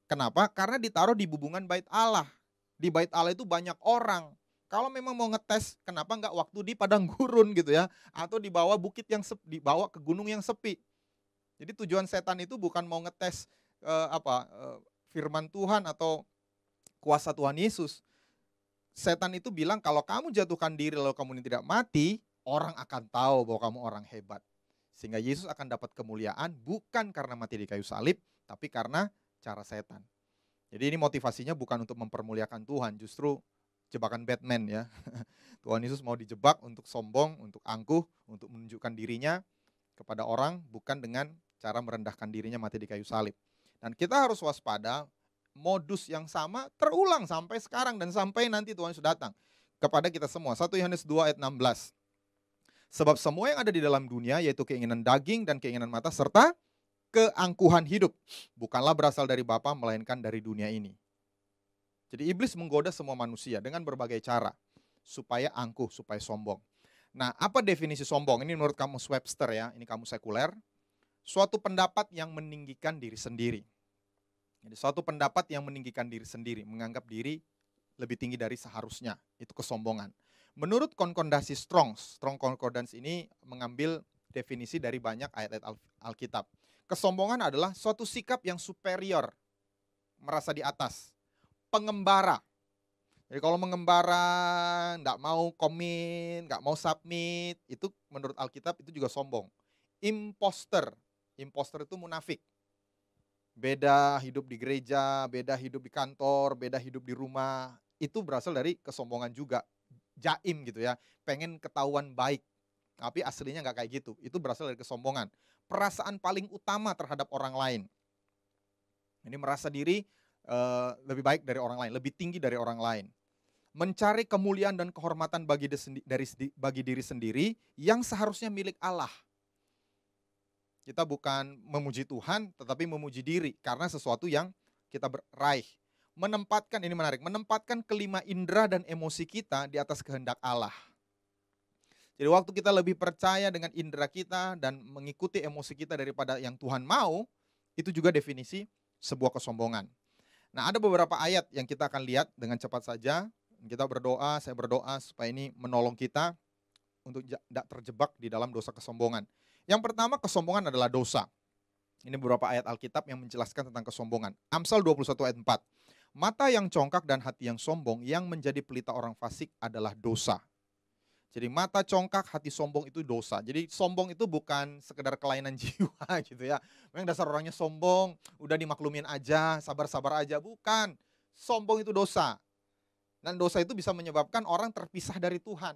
Kenapa? Karena ditaruh di bubungan bait Allah. Di bait Allah itu banyak orang. Kalau memang mau ngetes, kenapa nggak waktu di padang gurun gitu ya, atau di bawah bukit yang sepi, dibawa ke gunung yang sepi. Jadi tujuan setan itu bukan mau ngetes firman Tuhan atau kuasa Tuhan Yesus. Setan itu bilang kalau kamu jatuhkan diri lalu kamu tidak mati, orang akan tahu bahwa kamu orang hebat. Sehingga Yesus akan dapat kemuliaan bukan karena mati di kayu salib, tapi karena cara setan. Jadi ini motivasinya bukan untuk mempermuliakan Tuhan, justru jebakan Batman ya. Tuhan Yesus mau dijebak untuk sombong, untuk angkuh, untuk menunjukkan dirinya kepada orang, bukan dengan cara merendahkan dirinya mati di kayu salib. Dan kita harus waspada, modus yang sama terulang sampai sekarang dan sampai nanti Tuhan Yesus datang kepada kita semua. 1 Yohanes 2 ayat 16. Sebab semua yang ada di dalam dunia, yaitu keinginan daging dan keinginan mata, serta keangkuhan hidup, bukanlah berasal dari Bapa, melainkan dari dunia ini. Jadi iblis menggoda semua manusia dengan berbagai cara, supaya angkuh, supaya sombong. Nah, apa definisi sombong? Ini menurut kamus Webster ya, ini kamus sekuler. Suatu pendapat yang meninggikan diri sendiri. Jadi suatu pendapat yang meninggikan diri sendiri, menganggap diri lebih tinggi dari seharusnya, itu kesombongan. Menurut konkordasi Strong Concordance ini mengambil definisi dari banyak ayat-ayat Alkitab. Kesombongan adalah suatu sikap yang superior, merasa di atas, pengembara. Jadi kalau mengembara, nggak mau komit, nggak mau submit, itu menurut Alkitab itu juga sombong. Imposter itu munafik. Beda hidup di gereja, beda hidup di kantor, beda hidup di rumah, itu berasal dari kesombongan juga. Jaim gitu ya, pengen ketahuan baik, tapi aslinya nggak kayak gitu, itu berasal dari kesombongan. Perasaan paling utama terhadap orang lain. Ini merasa diri lebih baik dari orang lain, lebih tinggi dari orang lain. Mencari kemuliaan dan kehormatan bagi diri sendiri yang seharusnya milik Allah. Kita bukan memuji Tuhan, tetapi memuji diri karena sesuatu yang kita raih. Menempatkan, ini menarik, menempatkan kelima indera dan emosi kita di atas kehendak Allah. Jadi waktu kita lebih percaya dengan indera kita dan mengikuti emosi kita daripada yang Tuhan mau, itu juga definisi sebuah kesombongan. Nah, ada beberapa ayat yang kita akan lihat dengan cepat saja. Kita berdoa, saya berdoa supaya ini menolong kita untuk tidak terjebak di dalam dosa kesombongan. Yang pertama, kesombongan adalah dosa. Ini beberapa ayat Alkitab yang menjelaskan tentang kesombongan. Amsal 21 ayat 4. Mata yang congkak dan hati yang sombong yang menjadi pelita orang fasik adalah dosa. Jadi mata congkak, hati sombong itu dosa. Jadi sombong itu bukan sekedar kelainan jiwa gitu ya. Memang dasar orangnya sombong, udah dimaklumin aja, sabar-sabar aja. Bukan, sombong itu dosa. Dan dosa itu bisa menyebabkan orang terpisah dari Tuhan.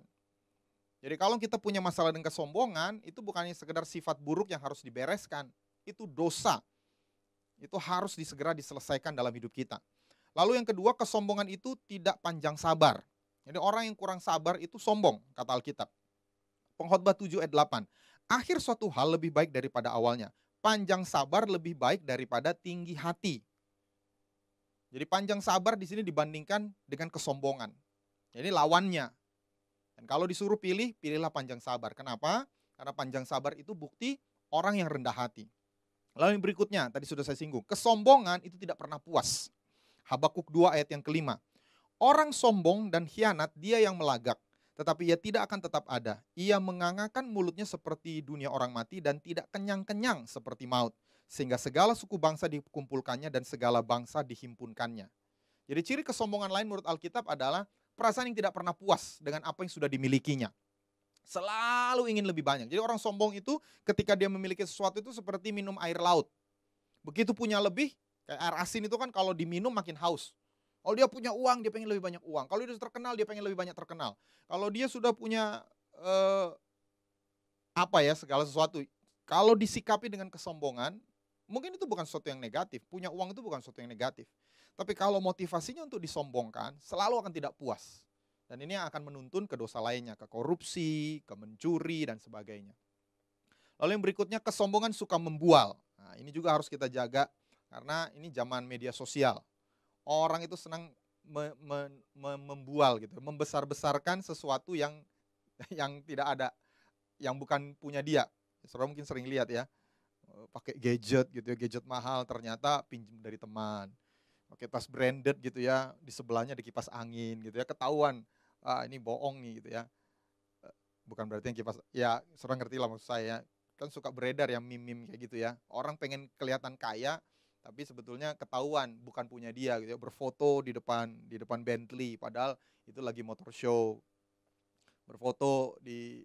Jadi kalau kita punya masalah dengan kesombongan, itu bukannya sekedar sifat buruk yang harus dibereskan. Itu dosa. Itu harus segera diselesaikan dalam hidup kita. Lalu yang kedua, kesombongan itu tidak panjang sabar. Jadi orang yang kurang sabar itu sombong, kata Alkitab. Pengkhotbah 7 ayat 8. Akhir suatu hal lebih baik daripada awalnya. Panjang sabar lebih baik daripada tinggi hati. Jadi panjang sabar di sini dibandingkan dengan kesombongan. Jadi lawannya. Dan kalau disuruh pilih, pilihlah panjang sabar. Kenapa? Karena panjang sabar itu bukti orang yang rendah hati. Lalu yang berikutnya, tadi sudah saya singgung. Kesombongan itu tidak pernah puas. Habakuk 2 ayat yang kelima. Orang sombong dan khianat dia yang melagak, tetapi ia tidak akan tetap ada. Ia mengangakan mulutnya seperti dunia orang mati dan tidak kenyang-kenyang seperti maut. Sehingga segala suku bangsa dikumpulkannya dan segala bangsa dihimpunkannya. Jadi ciri kesombongan lain menurut Alkitab adalah perasaan yang tidak pernah puas dengan apa yang sudah dimilikinya. Selalu ingin lebih banyak. Jadi orang sombong itu ketika dia memiliki sesuatu itu seperti minum air laut. Begitu punya lebih, kayak air asin itu kan kalau diminum makin haus. Kalau dia punya uang, dia pengen lebih banyak uang. Kalau dia terkenal, dia pengen lebih banyak terkenal. Kalau dia sudah punya segala sesuatu. Kalau disikapi dengan kesombongan, mungkin itu bukan sesuatu yang negatif. Punya uang itu bukan sesuatu yang negatif. Tapi kalau motivasinya untuk disombongkan, selalu akan tidak puas. Dan ini yang akan menuntun ke dosa lainnya, ke korupsi, ke mencuri, dan sebagainya. Lalu yang berikutnya, kesombongan suka membual. Nah, ini juga harus kita jaga, karena ini zaman media sosial. Orang itu senang membual gitu, membesar-besarkan sesuatu yang yang tidak ada, yang bukan punya dia. Saudara mungkin sering lihat ya, pakai gadget gitu ya, gadget mahal ternyata pinjam dari teman. Pakai tas branded gitu ya, di sebelahnya ada kipas angin gitu ya, ketahuan, ini bohong nih gitu ya. Bukan berarti yang kipas, ya saudara ngerti lah maksud saya ya. Kan suka beredar ya meme-meme kayak gitu ya. Orang pengen kelihatan kaya, tapi sebetulnya ketahuan bukan punya dia gitu ya. Berfoto di depan Bentley, padahal itu lagi motor show. Berfoto di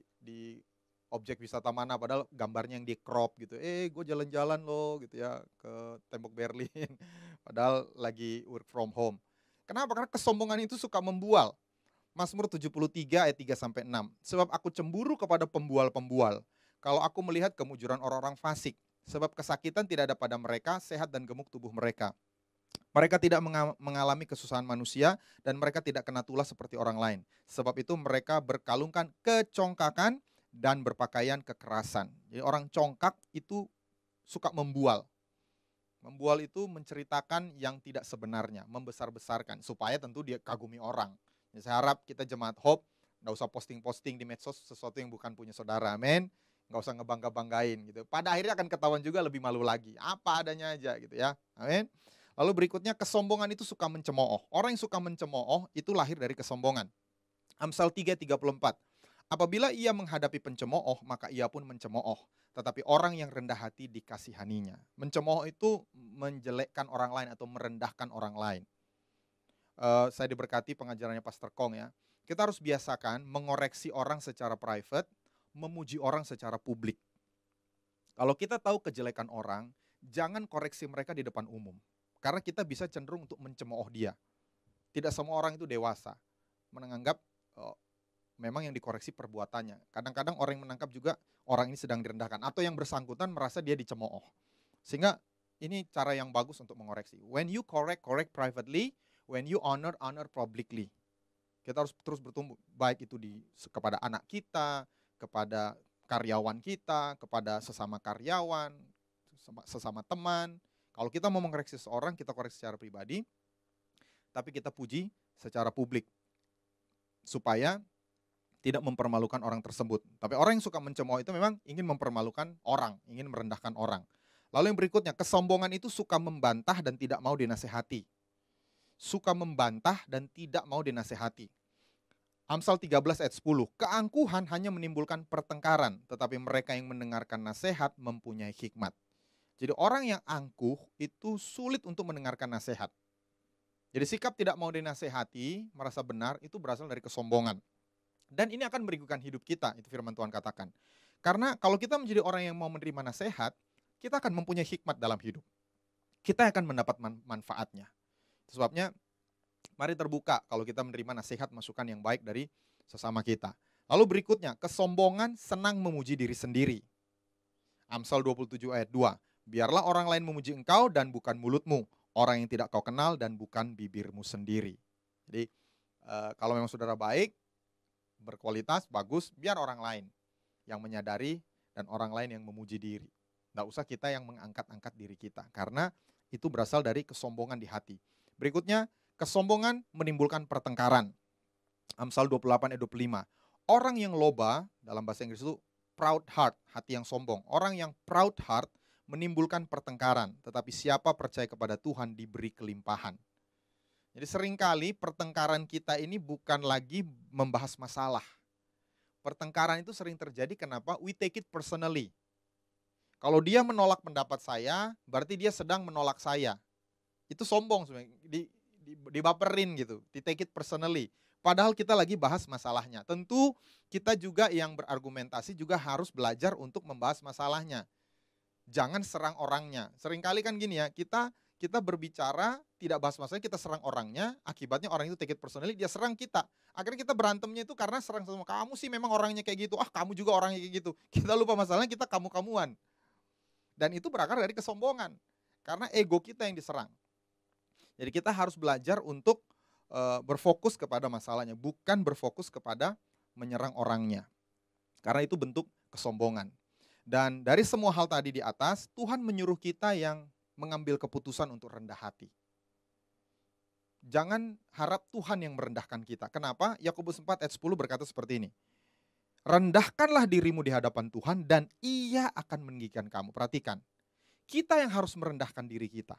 objek wisata mana, padahal gambarnya yang di crop gitu. Gue jalan-jalan loh gitu ya ke tembok Berlin, padahal lagi work from home. Kenapa? Karena kesombongan itu suka membual. Mazmur 73 ayat 3-6. Sebab aku cemburu kepada pembual-pembual, kalau aku melihat kemujuran orang-orang fasik. Sebab kesakitan tidak ada pada mereka, sehat dan gemuk tubuh mereka. Mereka tidak mengalami kesusahan manusia, dan mereka tidak kena tulah seperti orang lain. Sebab itu mereka berkalungkan kecongkakan dan berpakaian kekerasan. Jadi orang congkak itu suka membual. Membual itu menceritakan yang tidak sebenarnya, membesar-besarkan, supaya tentu dia kagumi orang. Ya, saya harap kita jemaat Hope nggak usah posting-posting di medsos sesuatu yang bukan punya saudara, amin. Nggak usah ngebangga-banggain gitu. Pada akhirnya akan ketahuan juga lebih malu lagi. Apa adanya aja gitu ya, amin. Lalu berikutnya, kesombongan itu suka mencemooh. Orang yang suka mencemooh itu lahir dari kesombongan. Amsal 3:34. Apabila ia menghadapi pencemooh, maka ia pun mencemooh. Tetapi orang yang rendah hati dikasihaninya. Mencemooh itu menjelekkan orang lain atau merendahkan orang lain. Saya diberkati pengajarannya Pastor Kong ya. Kita harus biasakan mengoreksi orang secara private, memuji orang secara publik. Kalau kita tahu kejelekan orang, jangan koreksi mereka di depan umum. Karena kita bisa cenderung untuk mencemooh dia. Tidak semua orang itu dewasa. Menganggap memang yang dikoreksi perbuatannya. Kadang-kadang orang yang menangkap juga orang ini sedang direndahkan. Atau yang bersangkutan merasa dia dicemooh. Sehingga ini cara yang bagus untuk mengoreksi. When you correct privately. When you honor publicly. Kita harus terus bertumbuh, baik itu kepada anak kita, kepada karyawan kita, kepada sesama karyawan, sesama teman. Kalau kita mau mengoreksi seseorang, kita koreksi secara pribadi, tapi kita puji secara publik, supaya tidak mempermalukan orang tersebut. Tapi orang yang suka mencemooh itu memang ingin mempermalukan orang, ingin merendahkan orang. Lalu yang berikutnya, kesombongan itu suka membantah dan tidak mau dinasehati. Suka membantah dan tidak mau dinasehati. Amsal 13 ayat 10. Keangkuhan hanya menimbulkan pertengkaran, tetapi mereka yang mendengarkan nasihat mempunyai hikmat. Jadi orang yang angkuh itu sulit untuk mendengarkan nasihat. Jadi sikap tidak mau dinasehati, merasa benar, itu berasal dari kesombongan. Dan ini akan merugikan hidup kita, itu firman Tuhan katakan. Karena kalau kita menjadi orang yang mau menerima nasihat, kita akan mempunyai hikmat dalam hidup. Kita akan mendapat manfaatnya. Sebabnya, mari terbuka kalau kita menerima nasihat masukan yang baik dari sesama kita. Lalu berikutnya, kesombongan senang memuji diri sendiri. Amsal 27 ayat 2. Biarlah orang lain memuji engkau dan bukan mulutmu, orang yang tidak kau kenal dan bukan bibirmu sendiri. Jadi kalau memang saudara baik, berkualitas, bagus, biar orang lain yang menyadari dan orang lain yang memuji diri. Nggak usah kita yang mengangkat-angkat diri kita, karena itu berasal dari kesombongan di hati. Berikutnya, kesombongan menimbulkan pertengkaran. Amsal 28 ayat 25. Orang yang loba, dalam bahasa Inggris itu proud heart, hati yang sombong. Orang yang proud heart menimbulkan pertengkaran, tetapi siapa percaya kepada Tuhan diberi kelimpahan. Jadi seringkali pertengkaran kita ini bukan lagi membahas masalah. Pertengkaran itu sering terjadi kenapa? We take it personally. Kalau dia menolak pendapat saya, berarti dia sedang menolak saya. Itu sombong sebenarnya, dibaperin gitu, di take it personally. Padahal kita lagi bahas masalahnya. Tentu kita juga yang berargumentasi juga harus belajar untuk membahas masalahnya. Jangan serang orangnya. Seringkali kan gini ya, kita berbicara tidak bahas masalahnya, kita serang orangnya, akibatnya orang itu take it personally, dia serang kita. Akhirnya kita berantemnya itu karena serang sama, kamu sih memang orangnya kayak gitu, kamu juga orangnya kayak gitu. Kita lupa masalahnya, kita kamu-kamuan. Dan itu berakar dari kesombongan, karena ego kita yang diserang. Jadi kita harus belajar untuk berfokus kepada masalahnya, bukan berfokus kepada menyerang orangnya. Karena itu bentuk kesombongan. Dan dari semua hal tadi di atas, Tuhan menyuruh kita yang mengambil keputusan untuk rendah hati. jangan harap Tuhan yang merendahkan kita. Kenapa? Yakobus 4 ayat 10 berkata seperti ini. Rendahkanlah dirimu di hadapan Tuhan dan Ia akan meninggikan kamu. Perhatikan, kita yang harus merendahkan diri kita.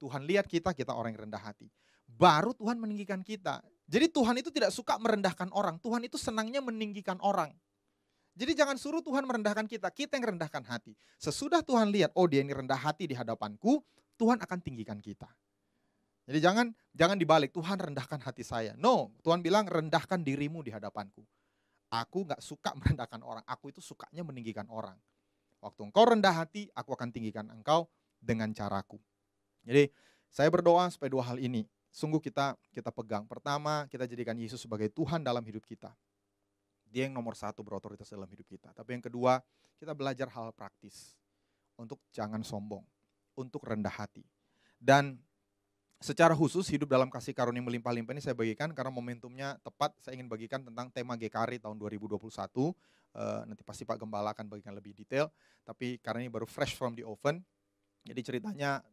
Tuhan lihat kita orang yang rendah hati. Baru Tuhan meninggikan kita. Jadi Tuhan itu tidak suka merendahkan orang. Tuhan itu senangnya meninggikan orang. Jadi jangan suruh Tuhan merendahkan kita yang rendahkan hati. Sesudah Tuhan lihat, oh dia ini rendah hati di hadapanku, Tuhan akan tinggikan kita. Jadi jangan dibalik, Tuhan rendahkan hati saya. No, Tuhan bilang rendahkan dirimu di hadapanku. Aku gak suka merendahkan orang, aku itu sukanya meninggikan orang. Waktu engkau rendah hati, aku akan tinggikan engkau dengan caraku. Jadi saya berdoa supaya dua hal ini sungguh kita pegang. Pertama, kita jadikan Yesus sebagai Tuhan dalam hidup kita. Dia yang nomor satu berotoritas dalam hidup kita. Tapi yang kedua, kita belajar hal praktis. Untuk jangan sombong, untuk rendah hati. Dan secara khusus hidup dalam kasih karunia melimpah-limpah ini saya bagikan karena momentumnya tepat. Saya ingin bagikan tentang tema GKRI tahun 2021. Nanti pasti Pak Gembala akan bagikan lebih detail. Tapi karena ini baru fresh from the oven, jadi ceritanya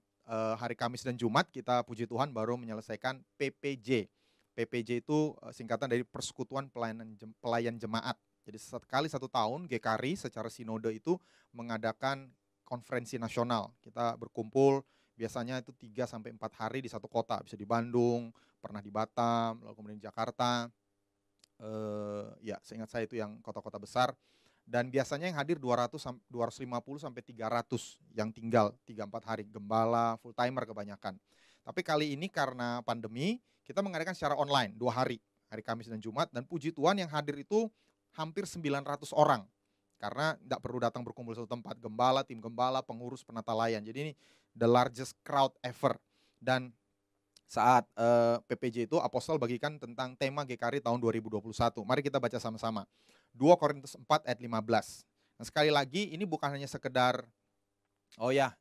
hari Kamis dan Jumat kita puji Tuhan baru menyelesaikan PPJ. PPJ itu singkatan dari Persekutuan Pelayan Jemaat. Jadi sekali 1 tahun GKRI secara sinode itu mengadakan konferensi nasional. Kita berkumpul biasanya itu 3-4 hari di satu kota, bisa di Bandung, pernah di Batam, lalu kemudian di Jakarta. Ya, seingat saya itu yang kota-kota besar. Dan biasanya yang hadir 250 sampai 300 yang tinggal 3-4 hari, gembala, full timer kebanyakan. Tapi kali ini karena pandemi, kita mengadakan secara online 2 hari, hari Kamis dan Jumat, dan puji Tuhan yang hadir itu hampir 900 orang. Karena tidak perlu datang berkumpul satu tempat, gembala, tim gembala, pengurus, penata layan. Jadi ini the largest crowd ever. Dan saat PPJ itu apostol bagikan tentang tema GKRI tahun 2021. Mari kita baca sama-sama. 2 Korintus 4 ayat 15. Nah, sekali lagi ini bukan hanya sekedar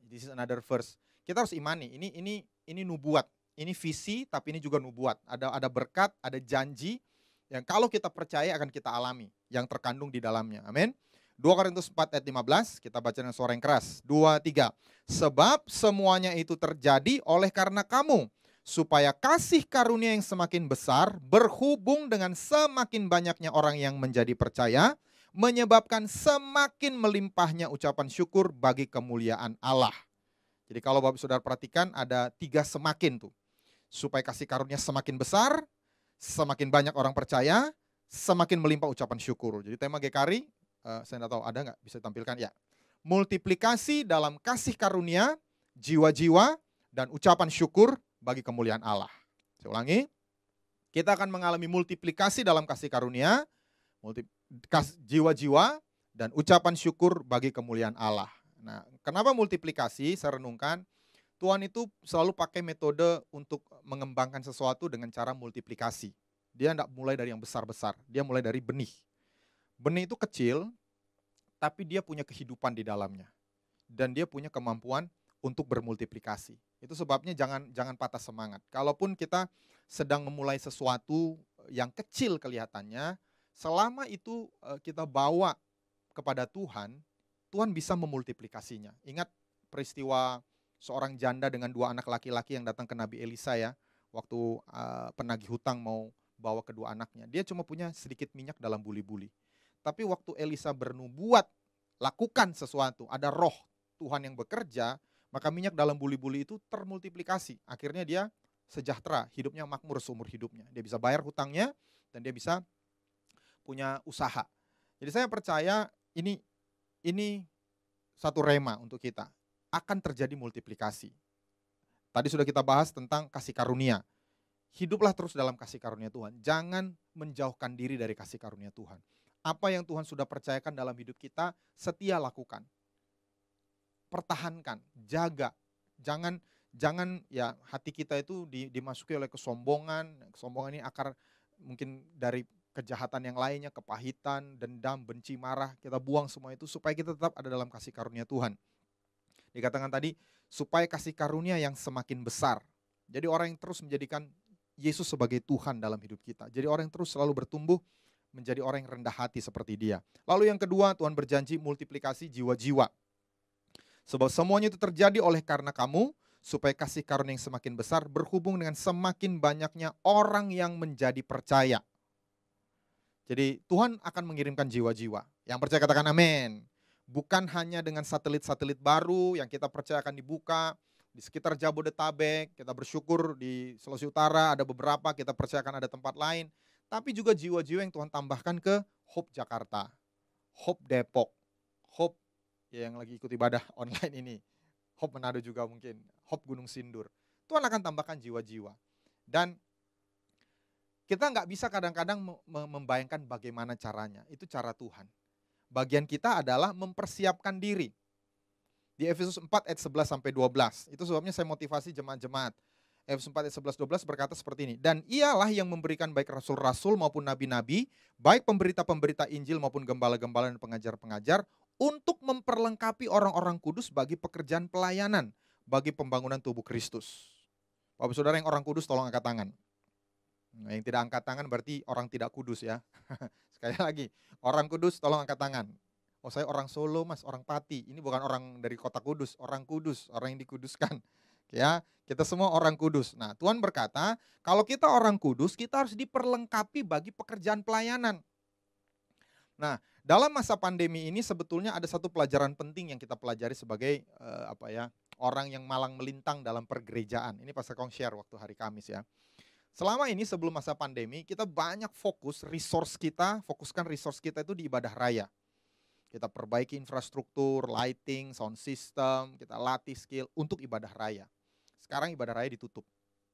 this is another verse. Kita harus imani, ini nubuat, ini visi tapi ini juga nubuat. Ada berkat, ada janji yang kalau kita percaya akan kita alami yang terkandung di dalamnya. Amin. 2 Korintus 4 ayat 15, kita baca dengan suara yang keras. 2, 3. Sebab semuanya itu terjadi oleh karena kamu, supaya kasih karunia yang semakin besar berhubung dengan semakin banyaknya orang yang menjadi percaya, menyebabkan semakin melimpahnya ucapan syukur bagi kemuliaan Allah. Jadi kalau Bapak Saudara perhatikan ada 3 semakin tuh. Supaya kasih karunia semakin besar, semakin banyak orang percaya, semakin melimpah ucapan syukur. Jadi tema GKRI, saya tidak tahu ada nggak bisa ditampilkan ya. Multiplikasi dalam kasih karunia, jiwa-jiwa, dan ucapan syukur bagi kemuliaan Allah. Saya ulangi, kita akan mengalami multiplikasi dalam kasih karunia, jiwa-jiwa, dan ucapan syukur bagi kemuliaan Allah. Nah, kenapa multiplikasi? Saya renungkan, Tuhan itu selalu pakai metode untuk mengembangkan sesuatu dengan cara multiplikasi. Dia tidak mulai dari yang besar-besar, dia mulai dari benih. Benih itu kecil, tapi dia punya kehidupan di dalamnya. Dan dia punya kemampuan untuk bermultiplikasi. Itu sebabnya jangan patah semangat. Kalaupun kita sedang memulai sesuatu yang kecil kelihatannya, selama itu kita bawa kepada Tuhan, Tuhan bisa memultiplikasinya. Ingat peristiwa seorang janda dengan 2 anak laki-laki yang datang ke Nabi Elisa ya, waktu penagih hutang mau bawa kedua anaknya. Dia cuma punya sedikit minyak dalam buli-buli. Tapi waktu Elisa bernubuat, lakukan sesuatu, ada roh Tuhan yang bekerja, maka minyak dalam buli-buli itu termultiplikasi. Akhirnya dia sejahtera, hidupnya makmur seumur hidupnya. Dia bisa bayar hutangnya dan dia bisa punya usaha. Jadi saya percaya ini satu rema untuk kita. Akan terjadi multiplikasi. Tadi sudah kita bahas tentang kasih karunia. Hiduplah terus dalam kasih karunia Tuhan. Jangan menjauhkan diri dari kasih karunia Tuhan. Apa yang Tuhan sudah percayakan dalam hidup kita, setia lakukan. Pertahankan, jaga. Jangan ya hati kita itu dimasuki oleh kesombongan. Kesombongan ini akar mungkin dari kejahatan yang lainnya, kepahitan, dendam, benci, marah. Kita buang semua itu supaya kita tetap ada dalam kasih karunia Tuhan. Dikatakan tadi, supaya kasih karunia yang semakin besar. Jadi orang yang terus menjadikan Yesus sebagai Tuhan dalam hidup kita. Jadi orang yang terus selalu bertumbuh menjadi orang yang rendah hati seperti dia. Lalu yang kedua, Tuhan berjanji multiplikasi jiwa-jiwa. Sebab semuanya itu terjadi oleh karena kamu, supaya kasih karunia yang semakin besar berhubung dengan semakin banyaknya orang yang menjadi percaya. Jadi Tuhan akan mengirimkan jiwa-jiwa. Yang percaya katakan amin. Bukan hanya dengan satelit-satelit baru yang kita percaya akan dibuka di sekitar Jabodetabek, kita bersyukur di Sulawesi Utara ada beberapa, kita percaya akan ada tempat lain. Tapi juga jiwa-jiwa yang Tuhan tambahkan ke Hope Jakarta, Hope Depok, Hope yang lagi ikut ibadah online ini, Hope Manado juga mungkin, Hope Gunung Sindur. Tuhan akan tambahkan jiwa-jiwa. Dan kita nggak bisa kadang-kadang membayangkan bagaimana caranya, itu cara Tuhan. Bagian kita adalah mempersiapkan diri. Di Efesus 4 ayat 11 sampai 12, itu sebabnya saya motivasi jemaat-jemaat. Efesus 4 ayat 11-12 berkata seperti ini, dan ialah yang memberikan baik rasul-rasul maupun nabi-nabi, baik pemberita-pemberita Injil maupun gembala-gembala dan pengajar-pengajar, untuk memperlengkapi orang-orang kudus bagi pekerjaan pelayanan, bagi pembangunan tubuh Kristus. Bapak saudara yang orang kudus tolong angkat tangan. Nah, yang tidak angkat tangan berarti orang tidak kudus ya. Sekali lagi, orang kudus tolong angkat tangan. Oh saya orang Solo mas, orang Pati. Ini bukan orang dari kota kudus, orang yang dikuduskan. Ya, kita semua orang kudus. Nah Tuhan berkata, kalau kita orang kudus, kita harus diperlengkapi bagi pekerjaan pelayanan. Nah dalam masa pandemi ini sebetulnya ada satu pelajaran penting yang kita pelajari sebagai orang yang malang melintang dalam pergerejaan. Ini Pastor Kong share waktu hari Kamis ya. Selama ini sebelum masa pandemi, kita banyak fokuskan resource kita itu di ibadah raya. Kita perbaiki infrastruktur, lighting, sound system, kita latih skill untuk ibadah raya. Sekarang ibadah raya ditutup,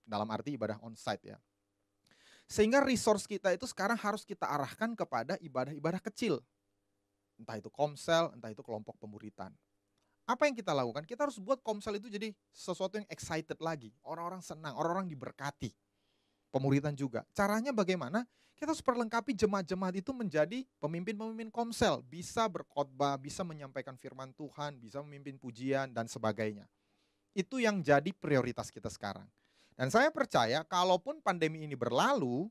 dalam arti ibadah onsite ya. Sehingga resource kita itu sekarang harus kita arahkan kepada ibadah-ibadah kecil. Entah itu komsel, entah itu kelompok pemuritan. Apa yang kita lakukan? Kita harus buat komsel itu jadi sesuatu yang excited lagi. Orang-orang senang, orang-orang diberkati. Pemuritan juga. Caranya bagaimana? Kita harus perlengkapi jemaat-jemaat itu menjadi pemimpin-pemimpin komsel. Bisa berkhotbah, bisa menyampaikan firman Tuhan, bisa memimpin pujian, dan sebagainya. Itu yang jadi prioritas kita sekarang. Dan saya percaya kalaupun pandemi ini berlalu,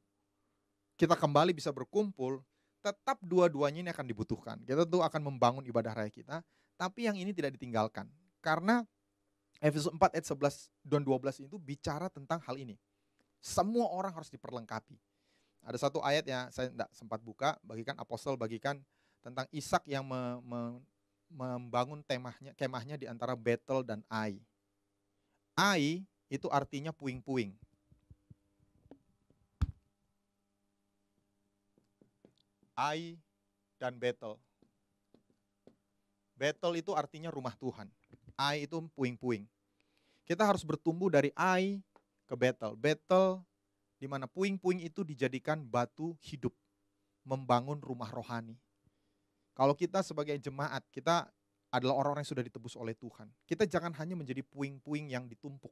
kita kembali bisa berkumpul, tetap dua-duanya ini akan dibutuhkan. Kita tuh akan membangun ibadah raya kita, tapi yang ini tidak ditinggalkan. Karena Efesus 4 ayat 11 dan 12 itu bicara tentang hal ini. Semua orang harus diperlengkapi. Ada satu ayat yang saya tidak sempat buka, bagikan tentang Ishak yang membangun kemahnya di antara Betel dan Ai. Ai itu artinya puing-puing. Ai dan Betel. Betel itu artinya rumah Tuhan. Ai itu puing-puing. Kita harus bertumbuh dari Ai ke Betel. Betel di mana puing-puing itu dijadikan batu hidup, membangun rumah rohani. Kalau kita sebagai jemaat, kita adalah orang-orang yang sudah ditebus oleh Tuhan. Kita jangan hanya menjadi puing-puing yang ditumpuk.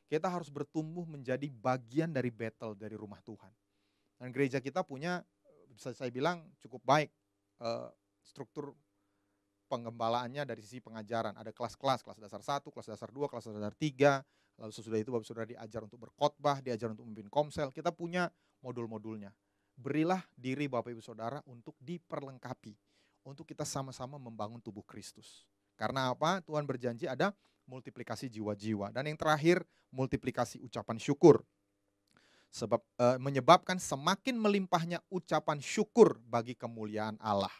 Kita harus bertumbuh menjadi bagian dari Betel, dari rumah Tuhan. Dan gereja kita punya, bisa saya bilang cukup baik struktur penggembalaannya dari sisi pengajaran. Ada kelas-kelas, kelas dasar 1, kelas dasar 2, kelas dasar 3. Lalu sesudah itu Bapak Saudara diajar untuk berkhotbah, diajar untuk memimpin komsel. Kita punya modul-modulnya. Berilah diri Bapak Ibu Saudara untuk diperlengkapi. Untuk kita sama-sama membangun tubuh Kristus. Karena apa? Tuhan berjanji ada multiplikasi jiwa-jiwa. Dan yang terakhir, multiplikasi ucapan syukur. Sebab menyebabkan semakin melimpahnya ucapan syukur bagi kemuliaan Allah.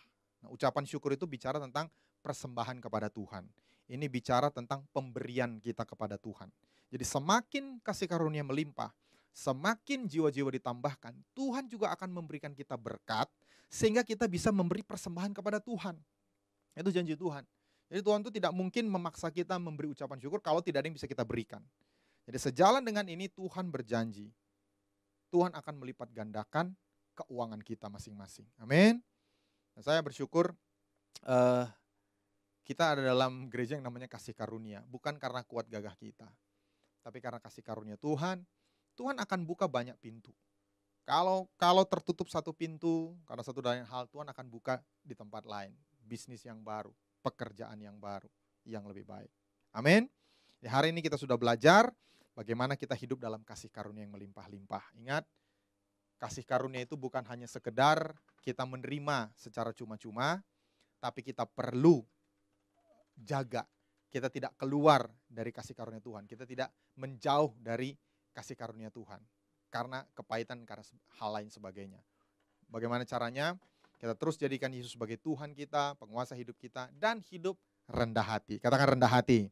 Nah, ucapan syukur itu bicara tentang persembahan kepada Tuhan. Ini bicara tentang pemberian kita kepada Tuhan. Jadi semakin kasih karunia melimpah, semakin jiwa-jiwa ditambahkan, Tuhan juga akan memberikan kita berkat, sehingga kita bisa memberi persembahan kepada Tuhan. Itu janji Tuhan. Jadi Tuhan itu tidak mungkin memaksa kita memberi ucapan syukur kalau tidak ada yang bisa kita berikan. Jadi sejalan dengan ini Tuhan berjanji, Tuhan akan melipat gandakan keuangan kita masing-masing. Amin. Nah, saya bersyukur kita ada dalam gereja yang namanya kasih karunia. Bukan karena kuat gagah kita. Tapi karena kasih karunia Tuhan, Tuhan akan buka banyak pintu. Kalau tertutup satu pintu, karena satu dan lain hal, Tuhan akan buka di tempat lain. Bisnis yang baru, pekerjaan yang baru, yang lebih baik. Amin. Di hari ini kita sudah belajar bagaimana kita hidup dalam kasih karunia yang melimpah-limpah. Ingat, kasih karunia itu bukan hanya sekedar kita menerima secara cuma-cuma, tapi kita perlu jaga kita tidak keluar dari kasih karunia Tuhan. Kita tidak menjauh dari kasih karunia Tuhan. Karena kepahitan, karena hal lain sebagainya. Bagaimana caranya? Kita terus jadikan Yesus sebagai Tuhan kita, penguasa hidup kita, dan hidup rendah hati. Katakan rendah hati.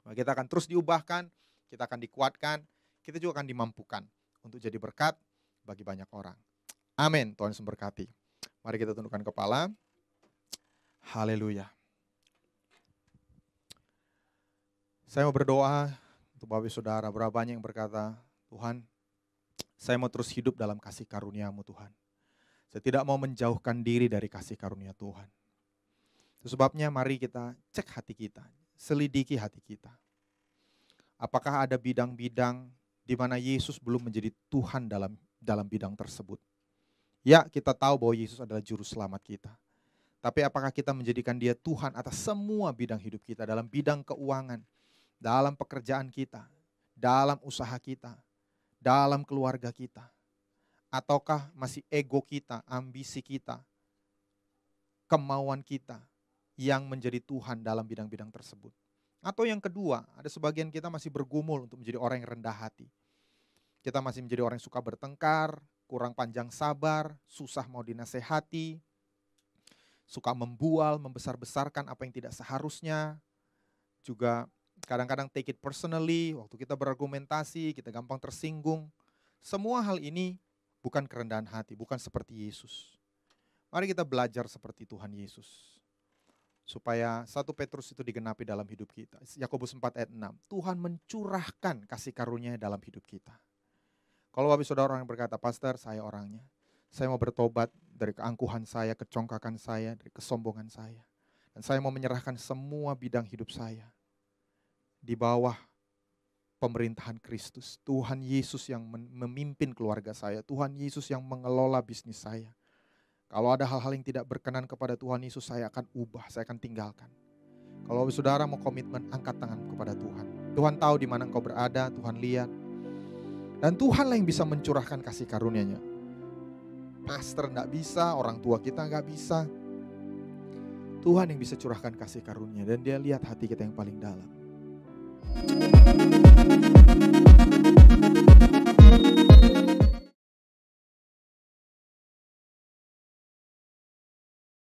Kita akan terus diubahkan, kita akan dikuatkan, kita juga akan dimampukan untuk jadi berkat bagi banyak orang. Amin. Tuhan Yesus memberkati. Mari kita tundukkan kepala. Haleluya. Saya mau berdoa untuk Bapak Saudara, berapa banyak yang berkata, Tuhan, saya mau terus hidup dalam kasih karunia-Mu Tuhan. Saya tidak mau menjauhkan diri dari kasih karunia Tuhan. Itu sebabnya mari kita cek hati kita, selidiki hati kita. Apakah ada bidang-bidang di mana Yesus belum menjadi Tuhan dalam bidang tersebut? Ya, kita tahu bahwa Yesus adalah juru selamat kita. Tapi apakah kita menjadikan Dia Tuhan atas semua bidang hidup kita, dalam bidang keuangan, dalam pekerjaan kita, dalam usaha kita, dalam keluarga kita? Ataukah masih ego kita, ambisi kita, kemauan kita yang menjadi Tuhan dalam bidang-bidang tersebut? Atau yang kedua, ada sebagian kita masih bergumul untuk menjadi orang yang rendah hati. Kita masih menjadi orang yang suka bertengkar, kurang panjang sabar, susah mau dinasehati, suka membual, membesar-besarkan apa yang tidak seharusnya, juga kadang-kadang take it personally, waktu kita berargumentasi, kita gampang tersinggung. Semua hal ini bukan kerendahan hati, bukan seperti Yesus. Mari kita belajar seperti Tuhan Yesus. Supaya 1 Petrus itu digenapi dalam hidup kita. Yakobus 4 ayat 6, Tuhan mencurahkan kasih karunia dalam hidup kita. Kalau Bapak Saudara orang yang berkata, Pastor, saya orangnya. Saya mau bertobat dari keangkuhan saya, kecongkakan saya, dari kesombongan saya. Dan saya mau menyerahkan semua bidang hidup saya di bawah pemerintahan Kristus. Tuhan Yesus yang memimpin keluarga saya. Tuhan Yesus yang mengelola bisnis saya. Kalau ada hal-hal yang tidak berkenan kepada Tuhan Yesus, saya akan ubah, saya akan tinggalkan. Kalau saudara mau komitmen, angkat tangan kepada Tuhan. Tuhan tahu di mana engkau berada, Tuhan lihat. Dan Tuhanlah yang bisa mencurahkan kasih karunia-Nya. Pastor enggak bisa, orang tua kita enggak bisa. Tuhan yang bisa curahkan kasih karunia, dan Dia lihat hati kita yang paling dalam.